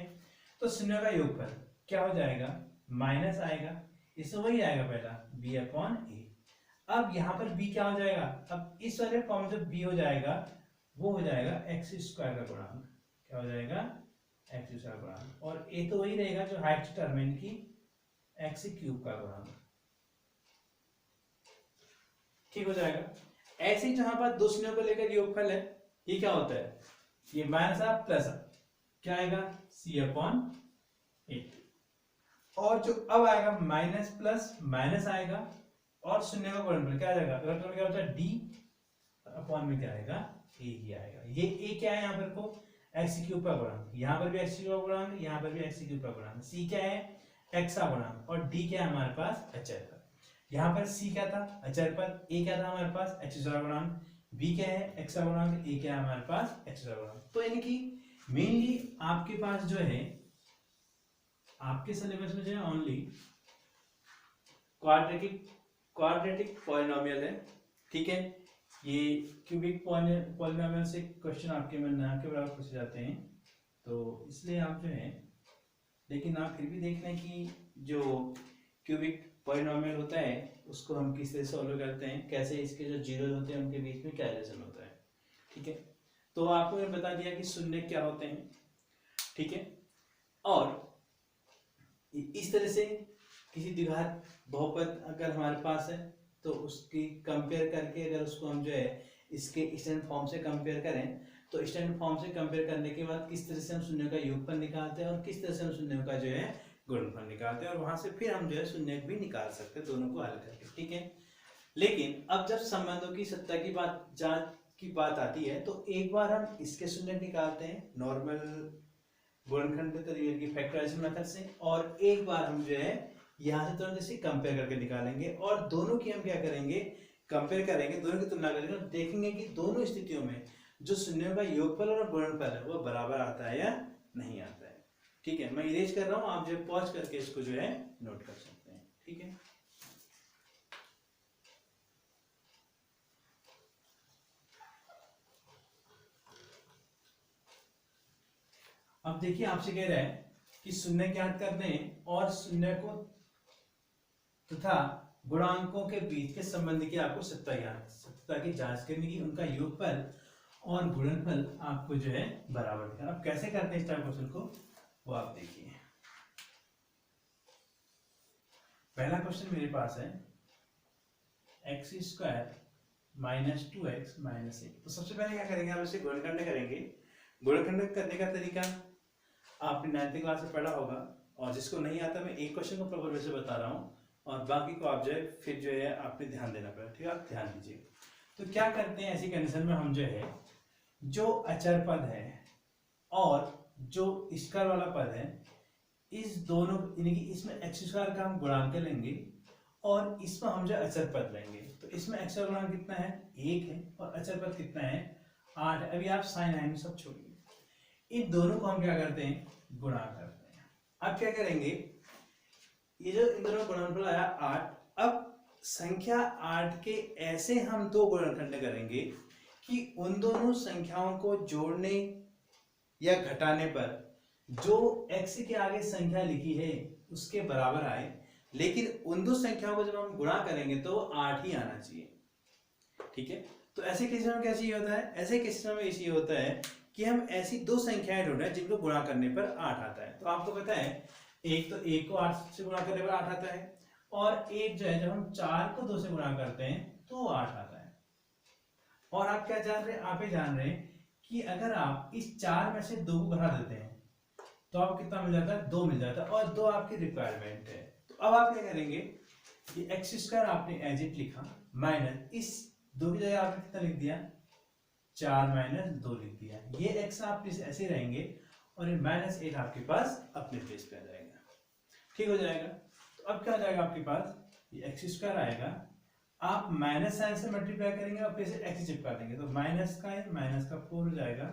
Speaker 1: तो शून्य का योगफल क्या हो जाएगा, माइनस आएगा, इसमें वही आएगा पहला b अपॉन ए। अब यहाँ पर b क्या हो जाएगा, अब इस वाले फॉर्म जब b हो जाएगा वो हो जाएगा एक्स स्क्वायर का गुणांक, क्या हो जाएगा, एक्स स्क्वायर गुणांक, और a तो वही रहेगा जो हाइट टर्म है इनकी, एक्स क्यूब का गुणांक। ठीक हो जाएगा। ऐसे ही जहां पर 2 शून्यों को लेकर योगफल है, ये क्या होता है, ये माइनस आप प्लस क्या आएगा, c अपॉन ए। और जो अब आएगा माइनस प्लस माइनस आएगा और शून्य का गुणनफल क्या आ जाएगा, गुणनफल क्या होता है d अपॉन में क्या आएगा, a ही आएगा। ये a क्या है यहाँ पर को, एक्स क्यूब का गुणांक, यहाँ पर भी एक्स क्यूब का गुणांक, यहाँ पर भी एक्स क्यूब का गुणांक, c क्या है, x का गुणांक, और d क्या है हमारे पास, अचर का। यहाँ पर c क्या था, अचर पर, a क्या था हमारे पास, x का गुणांक, b क्या है, x का गुणांक, a क्या है हमारे पास, x का गुणांक। तो यानी कि मेनली आपके पास जो है आपके सिलेबस में जो है ओनली क्वाड्रेटिक पॉलिनोमियल है, ठीक है। ये क्यूबिक पॉलिनोमियल से क्वेश्चन आपके में ना के बराबर पूछे जाते हैं, तो इसलिए आप जो है, लेकिन आप फिर भी देख लें कि जो क्यूबिक पॉलिनोमियल होता है उसको हम किस तरह सॉल्व करते हैं, कैसे इसके जो जीरो होते हैं उनके बीच में क्या रिलेशन होता है, ठीक है। तो आपको मैंने बता दिया कि शून्य क्या होते हैं, ठीक है। और इस तरह से किसी द्विघात बहुपद अगर हमारे पास है तो उसकी कंपेयर करके अगर उसको हम जो है इसके स्टैंडर्ड फॉर्म से कंपेयर करें, तो स्टैंडर्ड फॉर्म से कंपेयर करने के बाद किस तरह से हम शून्य का योगफल निकालते हैं और किस तरह से हम शून्य का जो है गुणनफल निकालते हैं, और वहां से फिर हम जो है शून्य भी निकाल सकते हैं दोनों को हल करके, ठीक है। लेकिन अब जब संबंधों की सत्ता की बात जांच की बात आती है तो एक बार हम इसके शून्य निकालते हैं नॉर्मल गुणनखंड तरीके की फैक्टराइजेशन मेथड से, और एक बार हम जो है यहाँ से तुरंत इसे कंपेयर करके निकालेंगे, और दोनों की हम क्या करेंगे, कंपेयर करेंगे, दोनों की तुलना करेंगे और देखेंगे कि दोनों स्थितियों में जो शून्यों का योगफल और गुणनफल है वो बराबर आता है या नहीं आता है, ठीक है। मैं इरेज कर रहा हूँ, आप जो पॉज करके इसको जो है नोट कर सकते हैं, ठीक है। अब देखिए आपसे कह रहा है कि शून्य ज्ञात करने हैं और शून्य को तथा गुणांकों के बीच के संबंध की आपको सत्ता की जांच करनी की, उनका योगफल और गुणनफल आपको जो है बराबर दिखा। अब कैसे करते हैं इस टाइप क्वेश्चन को वो आप देखिए। पहला क्वेश्चन मेरे पास है x square minus 2x minus 1। तो सबसे पहले क्या करेंगे, आप इसे गुणनखंड करेंगे। गुणनखंड करने का तरीका आपने 9th क्लास में पढ़ा होगा, और जिसको नहीं आता मैं एक क्वेश्चन को प्रॉपर वे से बता रहा हूँ और बाकी को आप जो है फिर जो है आपने ध्यान देना पड़ेगा, ठीक है। आप ध्यान दीजिए। तो क्या करते हैं ऐसी कंडीशन में, हम जो है जो अचर पद है और जो स्क्वायर वाला पद है, इस दोनों यानी कि इसमें एक्स स्क्वायर का हम गुणांक लेंगे और इसमें हम जो अचर पद लेंगे। तो इसमें एक्स का गुणांक कितना है, 1 है, और अचर पद कितना है, 8 है। अभी आप साइन आइन सब छोड़िए, इन दोनों को हम क्या करते हैं, गुणा करते हैं। अब क्या करेंगे, ये जो इन दोनों गुणनफल आया 8, अब संख्या 8 के ऐसे हम दो गुणनखंड करेंगे कि उन दोनों संख्याओं को जोड़ने या घटाने पर जो x के आगे संख्या लिखी है उसके बराबर आए, लेकिन उन दो संख्याओं को जब हम गुणा करेंगे तो 8 ही आना चाहिए, ठीक है। तो ऐसे केस में क्या चाहिए होता है, ऐसे केस में ये चाहिए होता है कि हम ऐसी दो संख्याएं ढूंढें जिनको गुणा करने पर 8 आता है। तो आपको पता है एक तो 1 को 8 से गुणा करने पर 8 आता है, और एक जो है जब हम 4 को 2 से गुणा करते हैं तो 8 आता है। और आप क्या जान रहे हैं, आप ये जान रहे हैं कि अगर आप इस 4 में से 2 को घटा देते हैं तो आपको कितना मिल जाता है, 2 मिल जाता है, और 2 आपकी रिक्वायरमेंट है। तो अब आप क्या करेंगे, ये एक्स स्क्वायर आपने एज इट लिखा, माइनस इस 2 की जगह आपने कितना लिख दिया, 4 माइनस 2 लिख दिया। ये एक्स आप ऐसे रहेंगे और ये माइनस 8 आपके पास अपने प्लेस पे आ जाएगा, ठीक हो जाएगा। तो अब क्या आ जाएगा आपके पास, ये एक्स स्क्वायर आएगा, आप माइनस साइन से मल्टीप्लाई करेंगे और फिर से एक्स चिपका देंगे, तो माइनस का 4 हो जाएगा,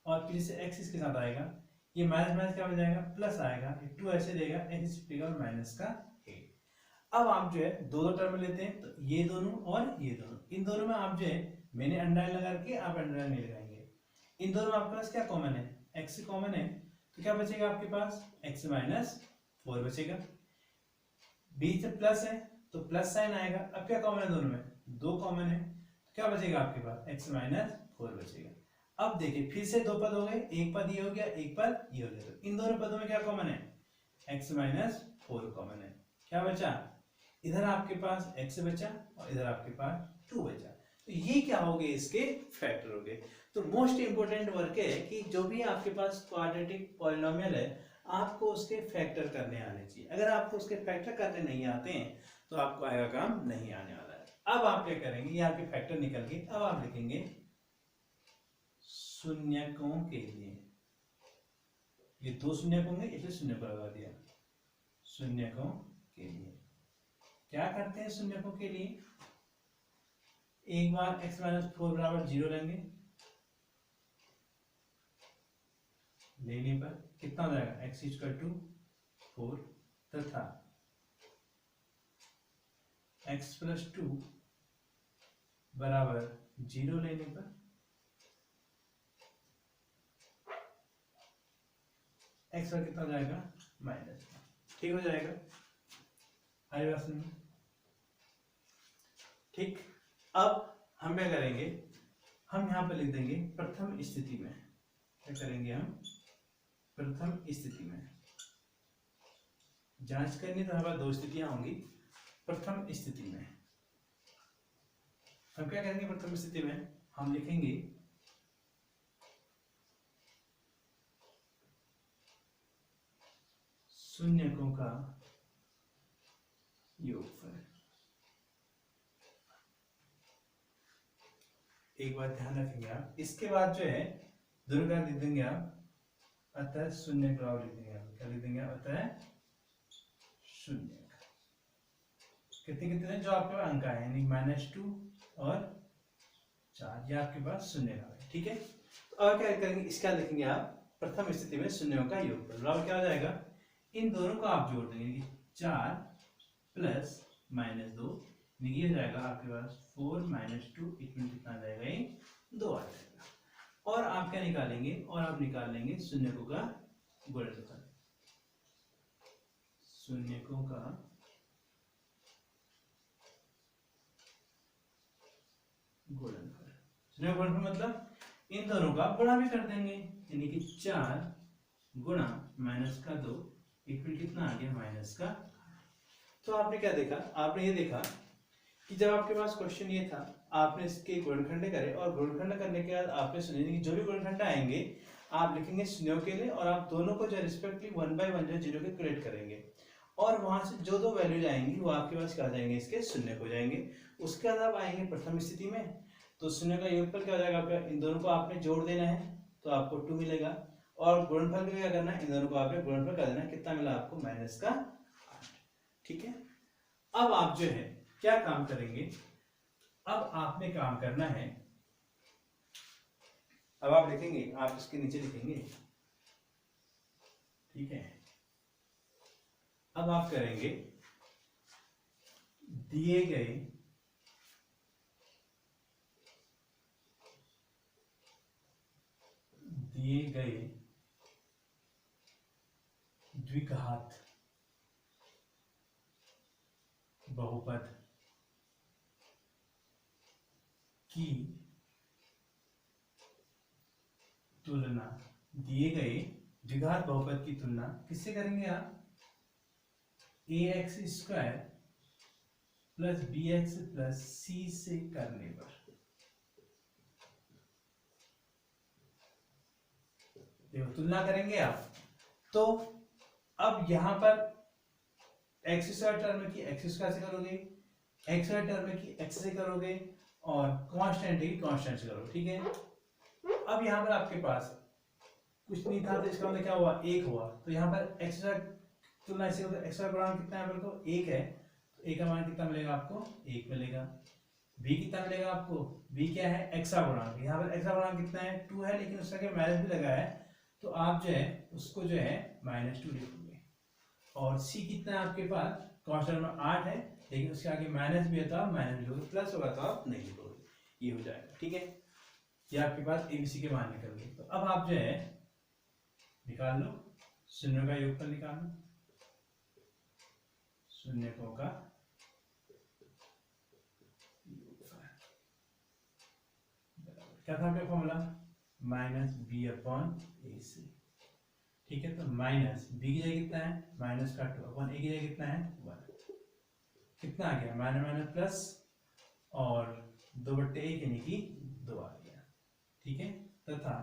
Speaker 1: और फिर से एक्स इसके साथ आएगा, ये माइनस माइनस क्या हो जाएगा, प्लस आएगा, ये 2 ऐसे देगा, एक्स चिपकेगा और माइनस का 8। अब आप जो है दो दो टर्म लेते हैं, तो ये दोनों और ये दोनों, इन दोनों में आप जो है, मैंने अंडरलाइन लगा के आप अंडरलाइन नहीं लगाएंगे, इन दोनों में आपके पास क्या कॉमन है, x कॉमन है, तो क्या बचेगा आपके पास, x माइनस 4 बचेगा। बीच में प्लस है तो प्लस साइन आएगा। अब क्या कॉमन है दोनों में, 2 कॉमन है, तो क्या बचेगा आपके पास, x माइनस 4 बचेगा। अब देखिए फिर से दो पद हो गए, एक पद ये हो गया, एक पद ये हो गया, तो इन दोनों पदों में क्या कॉमन है, x माइनस 4 कॉमन है। क्या बचा, इधर आपके पास x बचा और इधर आपके पास 2 बचा। तो ये क्या हो गए, इसके फैक्टर हो गए। तो मोस्ट इंपोर्टेंट वर्क है कि जो भी आपके पास क्वाड्रेटिक पॉलिनोमियल है आपको उसके फैक्टर करने आने चाहिए। अगर आपको उसके फैक्टर करने नहीं आते हैं तो आपको आएगा काम नहीं आने वाला है। अब आप क्या करेंगे, ये आपके फैक्टर निकल गए, अब आप लिखेंगे शून्यकों के लिए, ये 2 शून्यक होंगे इसलिए शून्य को लगा दिया, शून्यकों के लिए क्या करते हैं, शून्यकों के लिए एक बार x माइनस 4 बराबर 0 लेंगे, लेने पर कितना हो जाएगा, x इक्वल टू 4 तथा x+2 बराबर 0 लेने पर x का कितना हो जाएगा माइनस, ठीक हो जाएगा। आई बात समझ? ठीक। अब हम क्या करेंगे, हम यहाँ पर लिख देंगे प्रथम स्थिति में। क्या करेंगे हम? प्रथम स्थिति में जांच करनी तो हमारे दो स्थितियां होंगी। प्रथम स्थिति में हम क्या करेंगे? प्रथम स्थिति में हम लिखेंगे शून्यकों का योगफल। एक बात ध्यान रखेंगे आप, इसके बाद जो है दोनों का लिख देंगे आप, अतः शून्य का लिख देंगे आप। क्या लिख देंगे? अतः शून्य। कितने कितने जो आपके पास अंक आए, यानी -2 और 4, ये आपके पास शून्य का है, ठीक है। तो अब क्या करेंगे? इसका लिखेंगे आप प्रथम स्थिति में शून्यों का योगफल। अब क्या हो जाएगा? इन दोनों को आप जोड़ देंगे, 4 + -2, ये हो जाएगा आपके पास 4 - 2, इसमें कितना आ जाएगा? ये 2 आ जाएगा। और आप क्या निकालेंगे? और आप निकाल लेंगे शून्यकों का गुणनफल। शून्यकों का गुणनफल। शून्य गुणनफल मतलब इन दोनों का गुणा भी कर देंगे, यानी कि 4 गुणा -2, इक्वल कितना आ गया? -8। तो आपने क्या देखा? आपने ये देखा कि जब आपके पास क्वेश्चन ये था, आपने इसके गुणनखंड करे और गुणनखंड करने के बाद आपने शून्य जो भी गुणनखंड आएंगे आप लिखेंगे शून्यों के लिए, और आप दोनों को जो रिस्पेक्टली 1 by 1 जो 0 के क्रिएट करेंगे, और वहां से जो दो वैल्यूज आएंगी वो आपके पास क्या आ जाएंगे? इसके शून्य हो जाएंगे। उसके बाद आप आएंगे प्रथम स्थिति में, तो शून्य का योगफल क्या हो जाएगा आपका? इन दोनों को आपने जोड़ देना है तो आपको 2 मिलेगा, और गुणनफल में क्या करना है? इन दोनों को आपने गुणनफल कर देना है। कितना मिला आपको? -8, ठीक है। अब आप जो है क्या काम करेंगे? अब आपने काम करना है, अब आप लिखेंगे, आप इसके नीचे लिखेंगे, ठीक है। अब आप करेंगे दिए गए द्विघात बहुपद की तुलना, दिए गए द्विघात बहुपद की तुलना किससे करेंगे आप? ax² + bx + c से करने पर। देखो तुलना करेंगे आप, तो अब यहां पर x² टर्म की x² से करोगे, x² टर्म की x से करोगे, और कांस्टेंट की कांस्टेंट से करोगे, ठीक है। अब यहाँ पर आपके पास कुछ नहीं था तो इसका मतलब क्या हुआ? 1 हुआ। तो यहाँ पर x² तुलना ऐसे होगा, x² गुणांक कितना है? आपको 1 है, तो a का मान कितना मिलेगा आपको? 1 मिलेगा। b कितना मिलेगा आपको? b क्या है? x का गुणांक। यहाँ पर x का गुणांक कितना है? 2 है, लेकिन उसका क्या माइनस भी लगा है, तो आप जो है उसको जो है -2 लिखोगे। और c कितना है आपके पास? कांस्टेंट में 8 है, लेकिन उसके आगे माइनस भी है तो आप माइनस लिखोगे, प्लस होगा तो आप नहीं लिखोगे, ये हो जाएगा, ठीक है। ये आपके पास abc के मान निकल गए। तो अब आप जो है निकाल लो शून्यों का योगफल, निकाल लो शून्यकों का योगफल। क्या था आपका फॉर्मूला? -b/ac, ठीक है। तो माइनस b की जगह कितना है? -2 a की जगह कितना है? 1। कितना आ गया? माइनस प्लस, और 2/1 यानी कि 2 आ गया, ठीक है। तथा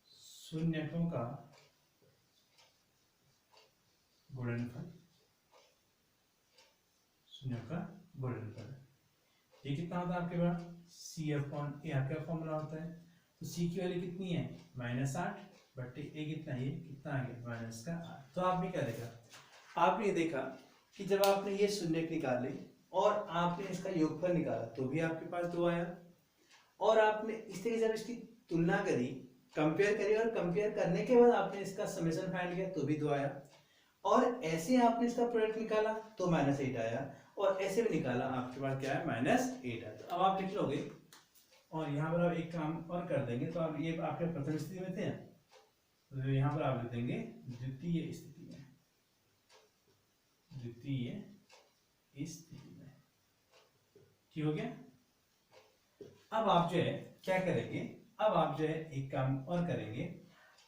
Speaker 1: शून्यकों का गुणनफल, शून्यों का गुणनफल, ये कितना होता है आपके पास? c/a आपका फॉर्मूला होता है। तो c की वैल्यू कितनी है? -8/a कितना है? ये कितना आ गया? -8। तो आपने क्या देखा? आपने देखा कि जब आपने ये शून्य निकाले और आपने इसका योगफल निकाला तो भी आपके पास 2 आया, और आपने इस तरीके से जब इसकी तुलना करी कंपेयर करिए और कंपेयर करने के बाद आपने इसका समेशन फाइंड किया तो भी 2 आया, और ऐसे आपने इसका प्रोडक्ट निकाला तो -8 आया, और ऐसे भी निकाला आपके पास क्या है -8 आया। तो अब आप लिख लोगे और यहाँ पर आप एक काम और कर देंगे, तो आप ये आपके प्रथम स्थिति में थे तो यहाँ पर आप लिख देंगे द्वितीय स्थिति में, द्वितीय स्थिति में। ठीक हो गया। अब आप जो है क्या करेंगे, अब आप जो है एक काम और करेंगे,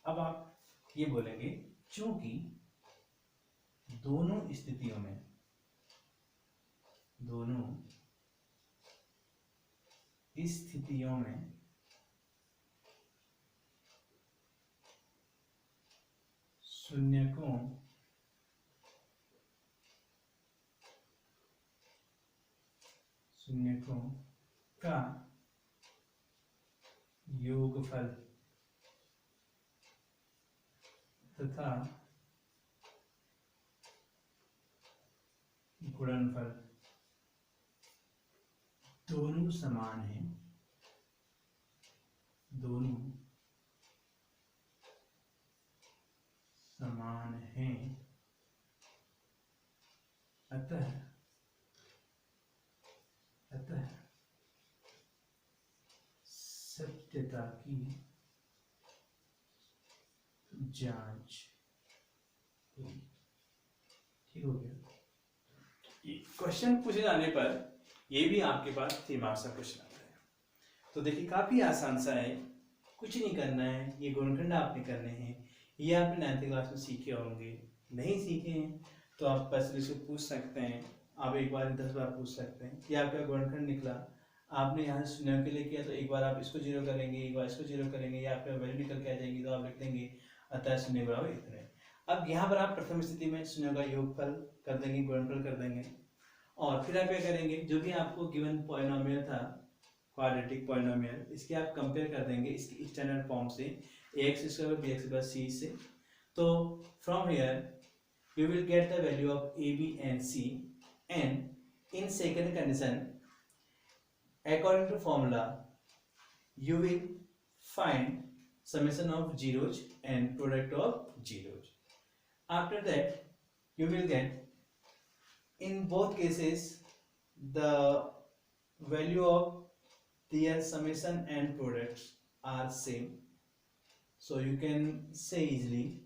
Speaker 1: अब आप ये बोलेंगे चूंकि दोनों स्थितियों में शून्यकों का योगफल तथा गुणनफल दोनों समान हैं, अतः सत्यता की जांच हुई। ठीक हो गया। क्वेश्चन पूछे जाने पर ये भी आपके पास 3 मार्क्स का क्वेश्चन आता है। तो देखिए काफी आसान सा है, कुछ नहीं करना है, ये गुणनखंड आपने करने हैं, ये आपने 9th क्लास में सीखे होंगे, नहीं सीखे हैं तो आप बस इसको पूछ सकते हैं, आप एक बार 10 बार पूछ सकते हैं। ये आपका गुणनखंड निकला, आपने यहाँ से शून्य के लिए किया तो एक बार आप इसको 0 करेंगे, एक बार इसको 0 करेंगे, या आपका वैल्यू निकल के आ जाएगी तो आप लिख देंगे अतः शून्य बराबर इतने। अब यहाँ पर आप प्रथम स्थिति में शून्य का योगफल कर देंगे, गुणनफल कर देंगे, और फिर आप क्या करेंगे, जो भी आपको गिवन पॉलिनोमियल था क्वाड्रेटिक पॉलिनोमियल, इसके आप कंपेयर कर देंगे इसकी स्टैंडर्ड फॉर्म से ax² bx + c से। तो from here you will get the value of a, b and c, and in second condition according to formula you will find summation of zeros and product of zeros. After that you will get in both cases the value of their summation and products are same, so you can say easily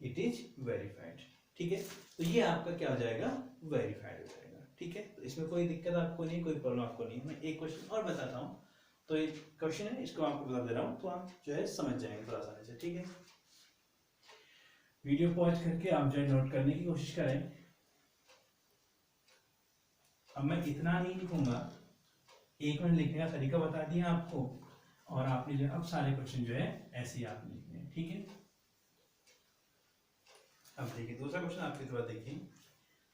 Speaker 1: it is verified. ठीक है, तो ये आपका क्या हो जाएगा, verified हो जाएगा। ठीक है, तो इसमें कोई दिक्कत आपको नहीं, कोई प्रॉब्लम आपको नहीं। मैं एक क्वेश्चन और बताता हूँ, तो एक क्वेश्चन है इसको आपको बता दे रहा हूँ, तो आप जो है समझ जाएंगे थोड़ा आसानी से। ठीक है, वीडियो पॉज करके आप जो है नोट करने की कोशिश करें। अब मैं इतना नहीं लिखूंगा, 1 मिनट लिखने का तरीका बता दिया आपको, और आपने जो अब सारे क्वेश्चन जो है ऐसे ही आपने लिखने हैं। ठीक है, अब देखिए दूसरा क्वेश्चन आपके थोड़ा देखिए।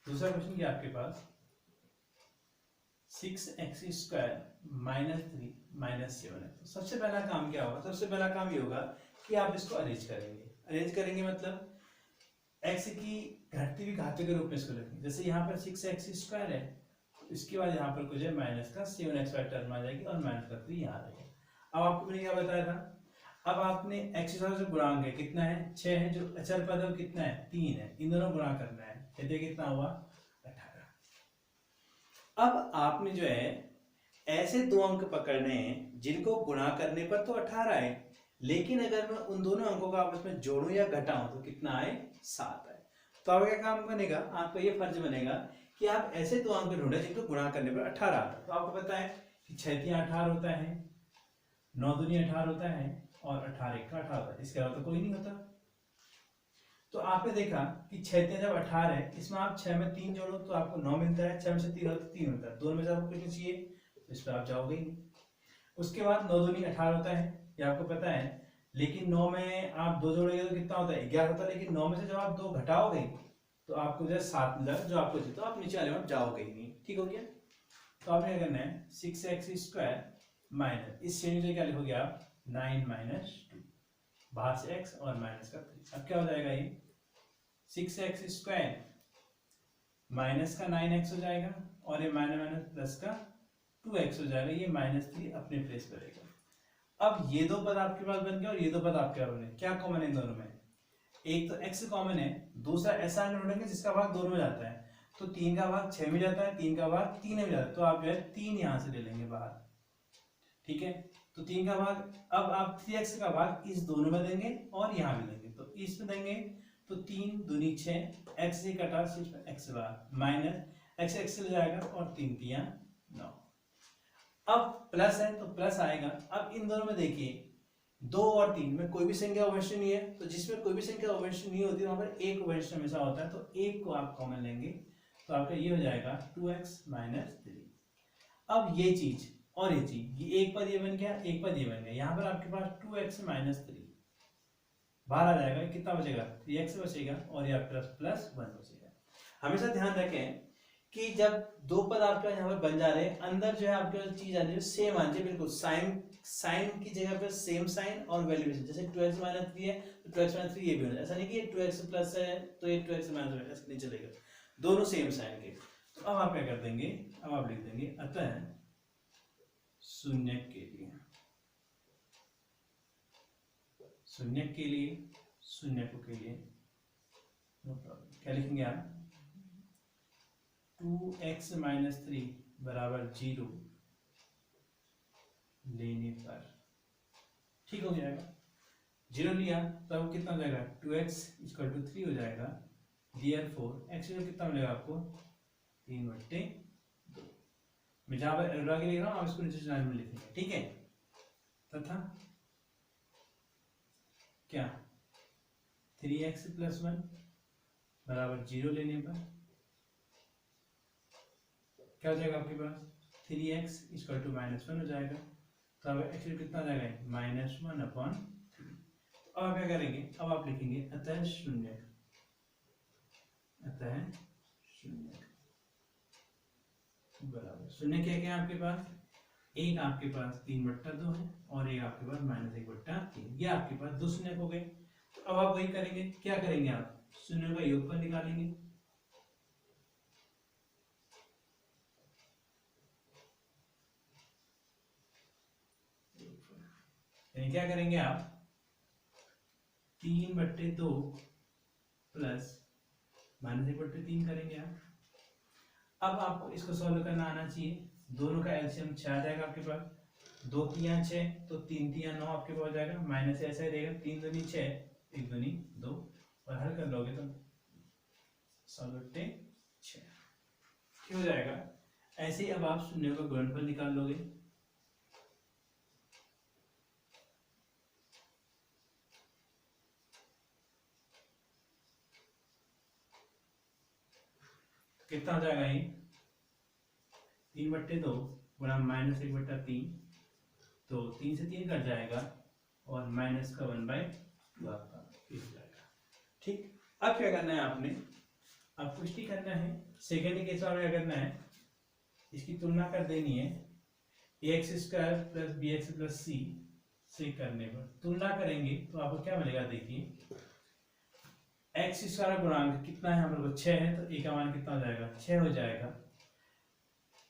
Speaker 1: दूसरा क्वेश्चन क्या आपके पास 6x² - 3 - 7 है। तो सबसे पहला काम क्या होगा, सबसे पहला काम ये होगा कि आप इसको अरेंज करेंगे मतलब x की घटती हुई घातों के रूप में इसको लिखेंगे। जैसे यहाँ पर 6x² है, तो इसके बाद यहाँ पर कुछ है माइनस का 7x टर्म आ जाएगी और माइनस का 3 यहाँ आ जाएगा। अब आपको मैंने क्या बताया था, अब आपने x के साथ जो गुणांक है कितना है 6 है, जो अचर पद है कितना है 3 है, इन दोनों गुणा करना है, ये देखिए कितना हुआ 18। अब आपने जो है ऐसे 2 अंक पकड़ने हैं जिनको गुणा करने पर तो 18 है, लेकिन अगर मैं उन दोनों अंकों को आपस में जोड़ूं या घटाऊं तो कितना आए 7 आए। तो अब क्या काम बनेगा, आपका ये फर्ज बनेगा कि आप ऐसे 2 अंक ढूंढे जिनको गुणा करने पर 18 आता है। तो आपको पता है कि 6 × 18 होता है, 9 × 2 = 18 होता है, और 18 × 1 = 18 होता है, इसके अलावा तो कोई नहीं होता। तो आपने देखा कि 6 × 3 जब 18 है, इसमें आप 6 में 3 जोड़ो तो आपको 9 मिलता है, 6 में से 3 हो तो 3 मिलता है, दोनों में से आपको कुछ नहीं चाहिए तो इस पर आप जाओगे ही नहीं। उसके बाद 9 × 2 = 18 होता है, ये आपको पता है, लेकिन 9 में आप 2 जोड़ोगे तो कितना होता है 11 होता है, लेकिन 9 में से जब आप 2 घटाओगे तो आपको जो है 7 मिलेगा, जो आपको चाहिए, तो आप नीचे वाले में जाओगे ही नहीं। ठीक हो गया। तो आपने क्या करना है 6x² माइनस इस श्रेणी से क्या लिखोगे आप 9 - 2, बाहर से x और माइनस का 3। अब क्या हो जाएगा ये 6x² माइनस का 9x हो जाएगा, और ये माइनस माइनस प्लस का 2x हो जाएगा, ये -3 अपने प्लेस पर रहेगा। अब ये दो पद आपके पास बन गए और ये दो पद आपके पास बन गए। क्या कॉमन है इन दोनों में? एक तो x कॉमन है, दूसरा ऐसा अंक ढूंढेंगे जिसका भाग दोनों में जाता है। तो 3 का भाग 6 में जाता है, 3 का भाग 3 में जाता है, तो आप जो है 3 यहां से ले लेंगे बाहर। ठीक है, तो 3 का भाग, अब आप 3x का भाग इस दोनों में देंगे और यहाँ भी देंगे। तो इसमें देंगे तो 3 दूनी 6, x से कटा, सिर्फ x बाहर, माइनस x से जाएगा और 3 तिया 9। अब प्लस है तो प्लस आएगा। अब इन दोनों में देखिए 2 और 3 में कोई भी संख्या अवश्य नहीं है, तो जिसमें कोई भी संख्या अवश्य नहीं होती वहां पर एक अवश्य हमेशा होता है, तो एक को आप कॉमन लेंगे तो आपका ये हो जाएगा 2x माइनस 3। अब ये चीज और ये चीज, ये एक पद ये बन गया, एक पद ये बन गया, यहाँ पर आपके पास 2x माइनस 3 बाहर आ जाएगा, कितना बचेगा 3x बचेगा और ये आपके पास प्लस 1 बचेगा। हमेशा ध्यान रखें कि जब दो पद आपके यहाँ पर बन जा रहे हैं, अंदर जो है आपके पास चीज आ रही है सेम आनी चाहिए, बिल्कुल साइन साइन की जगह पे सेम साइन और वैल्यू, जैसे 2x माइनस 3 है तो 2x माइनस 3 ये भी होना, ऐसा नहीं कि 2x प्लस है तो ये 2x माइनस है, ऐसा नहीं चलेगा, दोनों सेम साइन के। तो अब आप क्या कर देंगे, अब आप लिख देंगे अतः शून्य के लिए, शून्य के लिए, शून्य को के लिए नो प्रॉब्लम, क्या लिखेंगे आप 2x माइनस 3 बराबर 0 लेने पर ठीक हो जाएगा। 0 लिया तब कितना हो जाएगा 2x इक्वल टू 3 हो जाएगा। देयरफॉर x कितना मिलेगा आपको 3/2। मैं जहां पर एल्ब्रा के लिख रहा हूँ आप इसको नीचे लाइन में लिखेंगे, ठीक है। तथा क्या 3x प्लस 1 बराबर 0 लेने पर क्या हो जाएगा आपके पास 3x इक्वल टू -1 हो जाएगा। तो अब एक्चुअली कितना आ जाएगा -1/3। अब आप क्या करेंगे, अब आप लिखेंगे अतः शून्य, अतः शून्य बराबर शून्य क्या क्या आपके पास, एक आपके पास 3/2 है और एक आपके पास -1/3, ये आपके पास दो शून्य हो गए। तो अब आप वही करेंगे, क्या करेंगे आप शून्य का योगफल निकालेंगे, यानी क्या करेंगे आप 3/2 प्लस -1/3 करेंगे आप। अब आपको इसको सॉल्व करना आना चाहिए, दोनों का एलसीएम 6 आ जाएगा आपके पास, 2 तिया 6 तो 3 तिया 9 आपके पास हो जाएगा, माइनस ऐसा ही रहेगा 3 दूनी 6 1 दूनी 2 और हल कर लोगे तो 6 हो जाएगा। ऐसे ही अब आप शून्य का गुणनफल निकाल लोगे, कितना हो जाएगा ये 3/2 गुणा -1/3, तो 3 से 3 कट जाएगा और माइनस का 1/2 आपका हो जाएगा। ठीक, अब क्या करना है आपने, अब कुछ नहीं करना है, सेकेंड केस में क्या करना है, इसकी तुलना कर देनी है ax² + bx + c से करने पर तुलना करेंगे तो आपको क्या मिलेगा, देखिए x² का गुणांक कितना है हमारे को 6 है, तो a का मान कितना हो जाएगा 6 हो जाएगा।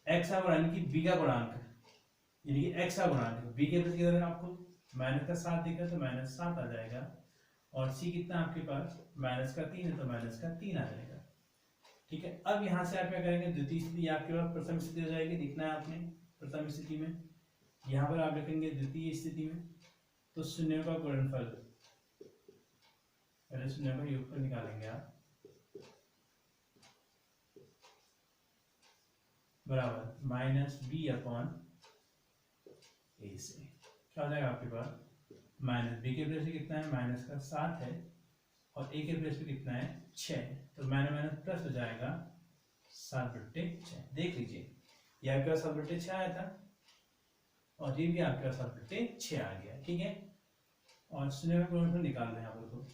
Speaker 1: x का गुणांक की b का गुणांक यानी कि x का गुणांक b के प्रति कितना आपको -7 दिख रहा है तो -7 आ जाएगा, और c कितना आपके पास -3 है तो -3 आ जाएगा। ठीक है, अब यहाँ से आप क्या करेंगे, द्वितीय स्थिति आपके पास प्रथम स्थिति हो जाएगी, दिखना है आपने प्रथम स्थिति में, यहाँ पर आप लिखेंगे द्वितीय स्थिति में, तो शून्य का गुणनफल, पहले शून्य का योगफल निकालेंगे आप, बराबर -b/a से क्या हो जाएगा आपके पास, -b के प्लेस पे कितना है -7 है और a के प्लेस पे कितना है 6, तो माइनस प्लस हो जाएगा 7/6। देख लीजिए ये आपके पास 7/6 आया था और ये भी आपके पास 7/6 आ गया, ठीक है। और शून्य का गुणनफल निकाल रहे हैं आप लोग,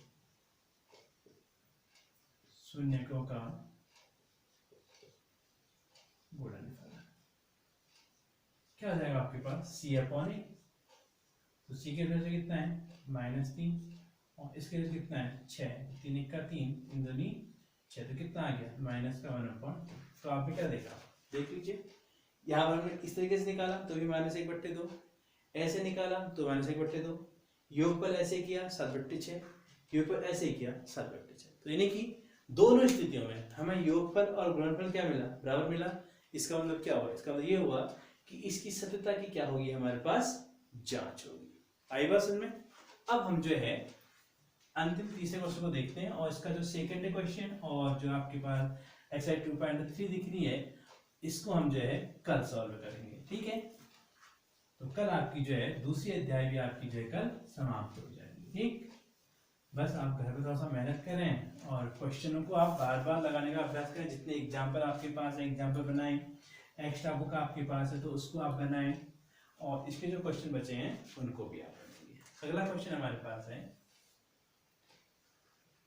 Speaker 1: शून्यकों का गुणनफल क्या हो जाएगा आपके पास c/a, तो c के प्लेस पे कितना है -3 और इसके लिए कितना है 6, 3 1 का 3 3 दूनी 6, तो कितना आ गया -1/2। तो आपने क्या देखा, देख लीजिए यहाँ पर हमने इस तरीके से निकाला तो भी -1/2, ऐसे निकाला तो -1/2, योगफल ऐसे किया 7/6, योगफल ऐसे किया 7/6। तो यानी कि दोनों स्थितियों में हमें योगफल और गुणनफल क्या मिला, बराबर मिला। इसका मतलब क्या हुआ, इसका मतलब ये हुआ कि इसकी सत्यता की क्या होगी, हमारे पास जांच होगी। आई बात समझ में। अब हम जो है अंतिम तीसरे क्वेश्चन को देखते हैं, और इसका जो सेकंड क्वेश्चन और जो आपके पास एक्सरसाइज 2.3 दिख रही है, इसको हम जो है कल सॉल्व करेंगे, ठीक है। तो कल आपकी जो है दूसरी अध्याय भी आपकी जो है कल समाप्त हो जाएगी, ठीक। बस आप घर पे थोड़ा सा मेहनत करें और क्वेश्चनों को आप बार बार लगाने का अभ्यास करें। जितने एग्जाम्पल आपके पास है एग्जाम्पल बनाएं, एक्स्ट्रा बुक आपके पास है तो उसको आप बनाएं, और इसके जो क्वेश्चन बचे हैं उनको भी आप बनाइए। अगला क्वेश्चन हमारे पास है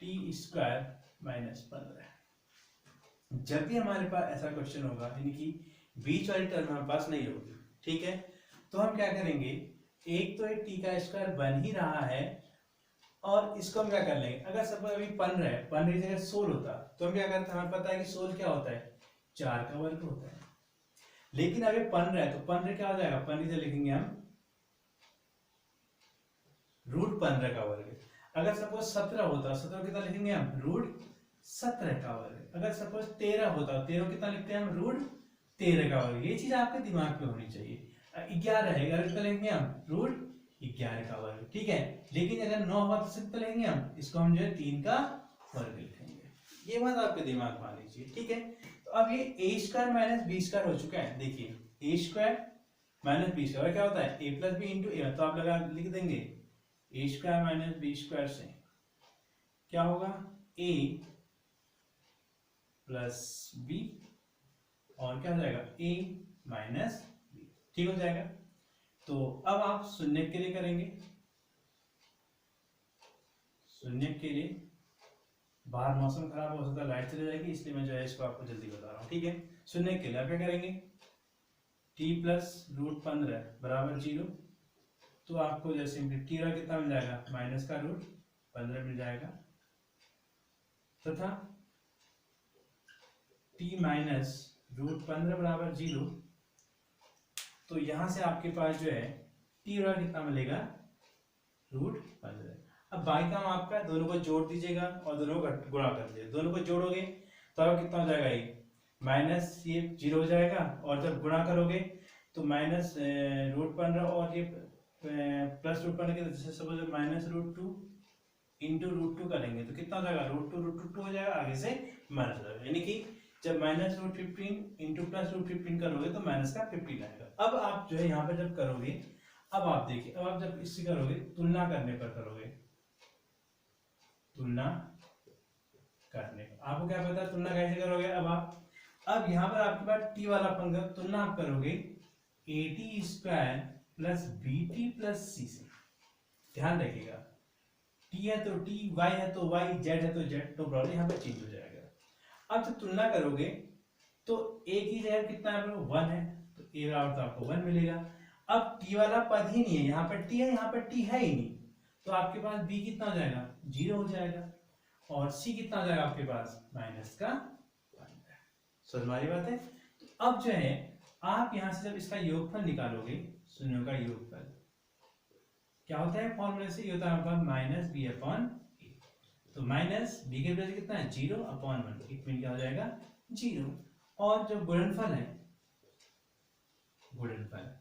Speaker 1: t² - 15। जब भी हमारे पास ऐसा क्वेश्चन होगा यानी कि बीच वाली टर्म हमारे पास नहीं होगी, ठीक है, तो हम क्या करेंगे, एक तो एक t² बन ही रहा है, और इसको हम क्या कर लेंगे, अगर सपोज अभी 15 है, 15 की जगह 16 होता तो हम क्या करते हैं, हमें पता है कि 16 क्या होता है, 4 का वर्ग होता है। लेकिन अभी 15 है तो 15 क्या हो जाएगा, 15 से लिखेंगे हम √15 का वर्ग। अगर सपोज 17 होता, 17 कितना लिखेंगे हम, √17 का वर्ग। अगर सपोज 13 होता, 13 कितना लिखते हैं हम, √13 का वर्ग। ये चीज आपके दिमाग में होनी चाहिए। 11 है, 11 कितना लिखेंगे हम, √11 का वर्ग, ठीक है। लेकिन अगर 9 हुआ तो कितना लिखेंगे हम, इसको हम जो है 3 का वर्ग लिखेंगे। ये बात आपके दिमाग में आनी चाहिए, ठीक है। तो अब ये a² - b² हो चुका है। देखिए a² - b² क्या होता है, a + b × a, तो आप लगा लिख देंगे a² - b² से क्या होगा, a + b, और क्या हो जाएगा, a - b, ठीक हो जाएगा। तो अब आप शून्य के लिए करेंगे, शून्य के लिए बाहर मौसम खराब हो सकता है, लाइट चली जाएगी, इसलिए मैं जो है इसको आपको जल्दी बता रहा हूँ, ठीक है। शून्य के लिए आप क्या करेंगे, t + √15 बराबर 0, तो आपको जैसे t कितना मिल जाएगा, -√15 मिल जाएगा, तथा t - √15 बराबर 0, तो यहां से आपके पास जो है t कितना मिलेगा, √15। अब बाकी काम आपका, दोनों को जोड़ दीजिएगा और दोनों को गुणा कर दीजिएगा। दोनों को जोड़ोगे तो आपका कितना हो जाएगा, ये -0 हो जाएगा, और जब गुणा करोगे तो -√15 और ये +√15 के, जैसे सपोज -√2 × √2 करेंगे तो कितना हो जाएगा, √2 हो जाएगा, आगे से माइनस हो जाएगा। यानी कि जब -√15 × +√15 करोगे तो माइनस का 15 आएगा। अब आप जो है यहाँ पे जब करोगे, अब आप देखिए, अब आप जब इससे करोगे, तुलना करने पर करोगे, तुलना करने पर आपको क्या पता है तुलना कैसे करोगे। अब यहाँ पर आपके पास t वाला पंगा, तुलना आप करोगे at² + bt + c से। ध्यान रखिएगा, t है तो t, y है तो y, z है तो z, तो प्रॉब्लम यहाँ पे चेंज हो जाएगा। अब जब तुलना करोगे तो a की जगह कितना है, 1 है, तो a बराबर तो आपको 1 मिलेगा। अब t वाला पद ही नहीं है, यहाँ पर t है, यहाँ पर t है ही नहीं, तो आपके पास b कितना हो जाएगा, 0 हो जाएगा, और c कितना हो जाएगा आपके पास, -1। समझ में आ रही बात है। तो अब जो है आप यहां से जब इसका योगफल निकालोगे, शून्यों का योगफल क्या होता है, फॉर्मूले से ये होता है हमारे पास -b/a, तो -b के वजह कितना है, 0/1, इट मीन क्या हो जाएगा, 0। और जो गुणनफल है, गुणनफल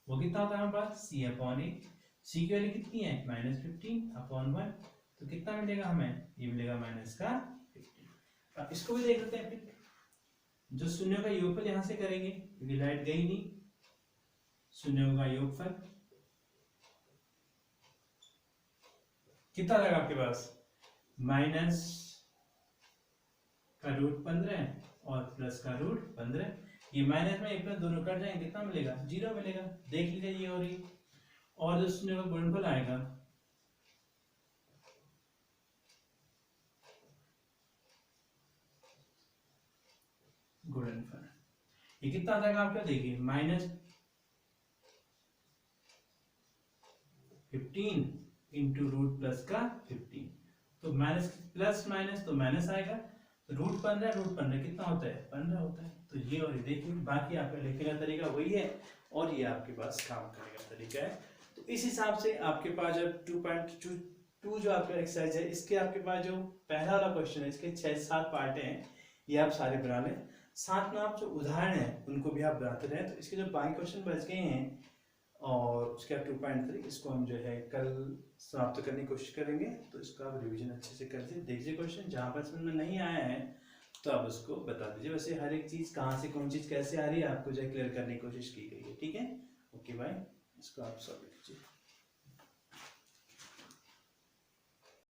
Speaker 1: वो कितना होता है हमारे पास, c/a, c की वैल्यू कितनी है, -15/1, तो कितना मिलेगा हमें, ये मिलेगा -15। अब इसको भी देख लेते हैं फिर, जो शून्यों का योगफल यहां से करेंगे क्योंकि लाइट गई नहीं, शून्यों का योगफल कितना रहेगा आपके पास, माइनस का √15 और प्लस का √15, ये माइनस में प्लस दोनों कट जाएंगे, कितना मिलेगा, 0 मिलेगा। देख लीजिए ये हो रही, और जो शून्य का गुणनफल आएगा, गुणनफल ये कितना आ जाएगा आपका, देखिए -15 × √+15, तो माइनस प्लस माइनस तो माइनस आएगा, √15 कितना होता है, 15 होता है। तो ये और ये देखिए, बाकी आपका लिखने का तरीका वही है, और ये आपके पास काम करने का तरीका है। इस हिसाब से आपके पास जब 2.2 जो आपका एक्सरसाइज है, इसके आपके पास जो पहला वाला क्वेश्चन है, इसके 6-7 पार्ट हैं, ये आप सारे बना लें। साथ में आप जो उदाहरण है उनको भी आप बनाते रहें। तो इसके जो बाकी क्वेश्चन बच गए हैं और उसके आप 2.3, इसको हम जो है कल समाप्त करने की कोशिश करेंगे। तो इसको आप रिवीजन अच्छे से कर देखिए। क्वेश्चन जहाँ पर समझ में नहीं आया है तो आप उसको बता दीजिए। वैसे हर एक चीज़ कहाँ से कौन चीज़ कैसे आ रही है आपको जो है क्लियर करने की कोशिश की गई है। ठीक है, ओके बाय। इसको आप सॉल्व कीजिए।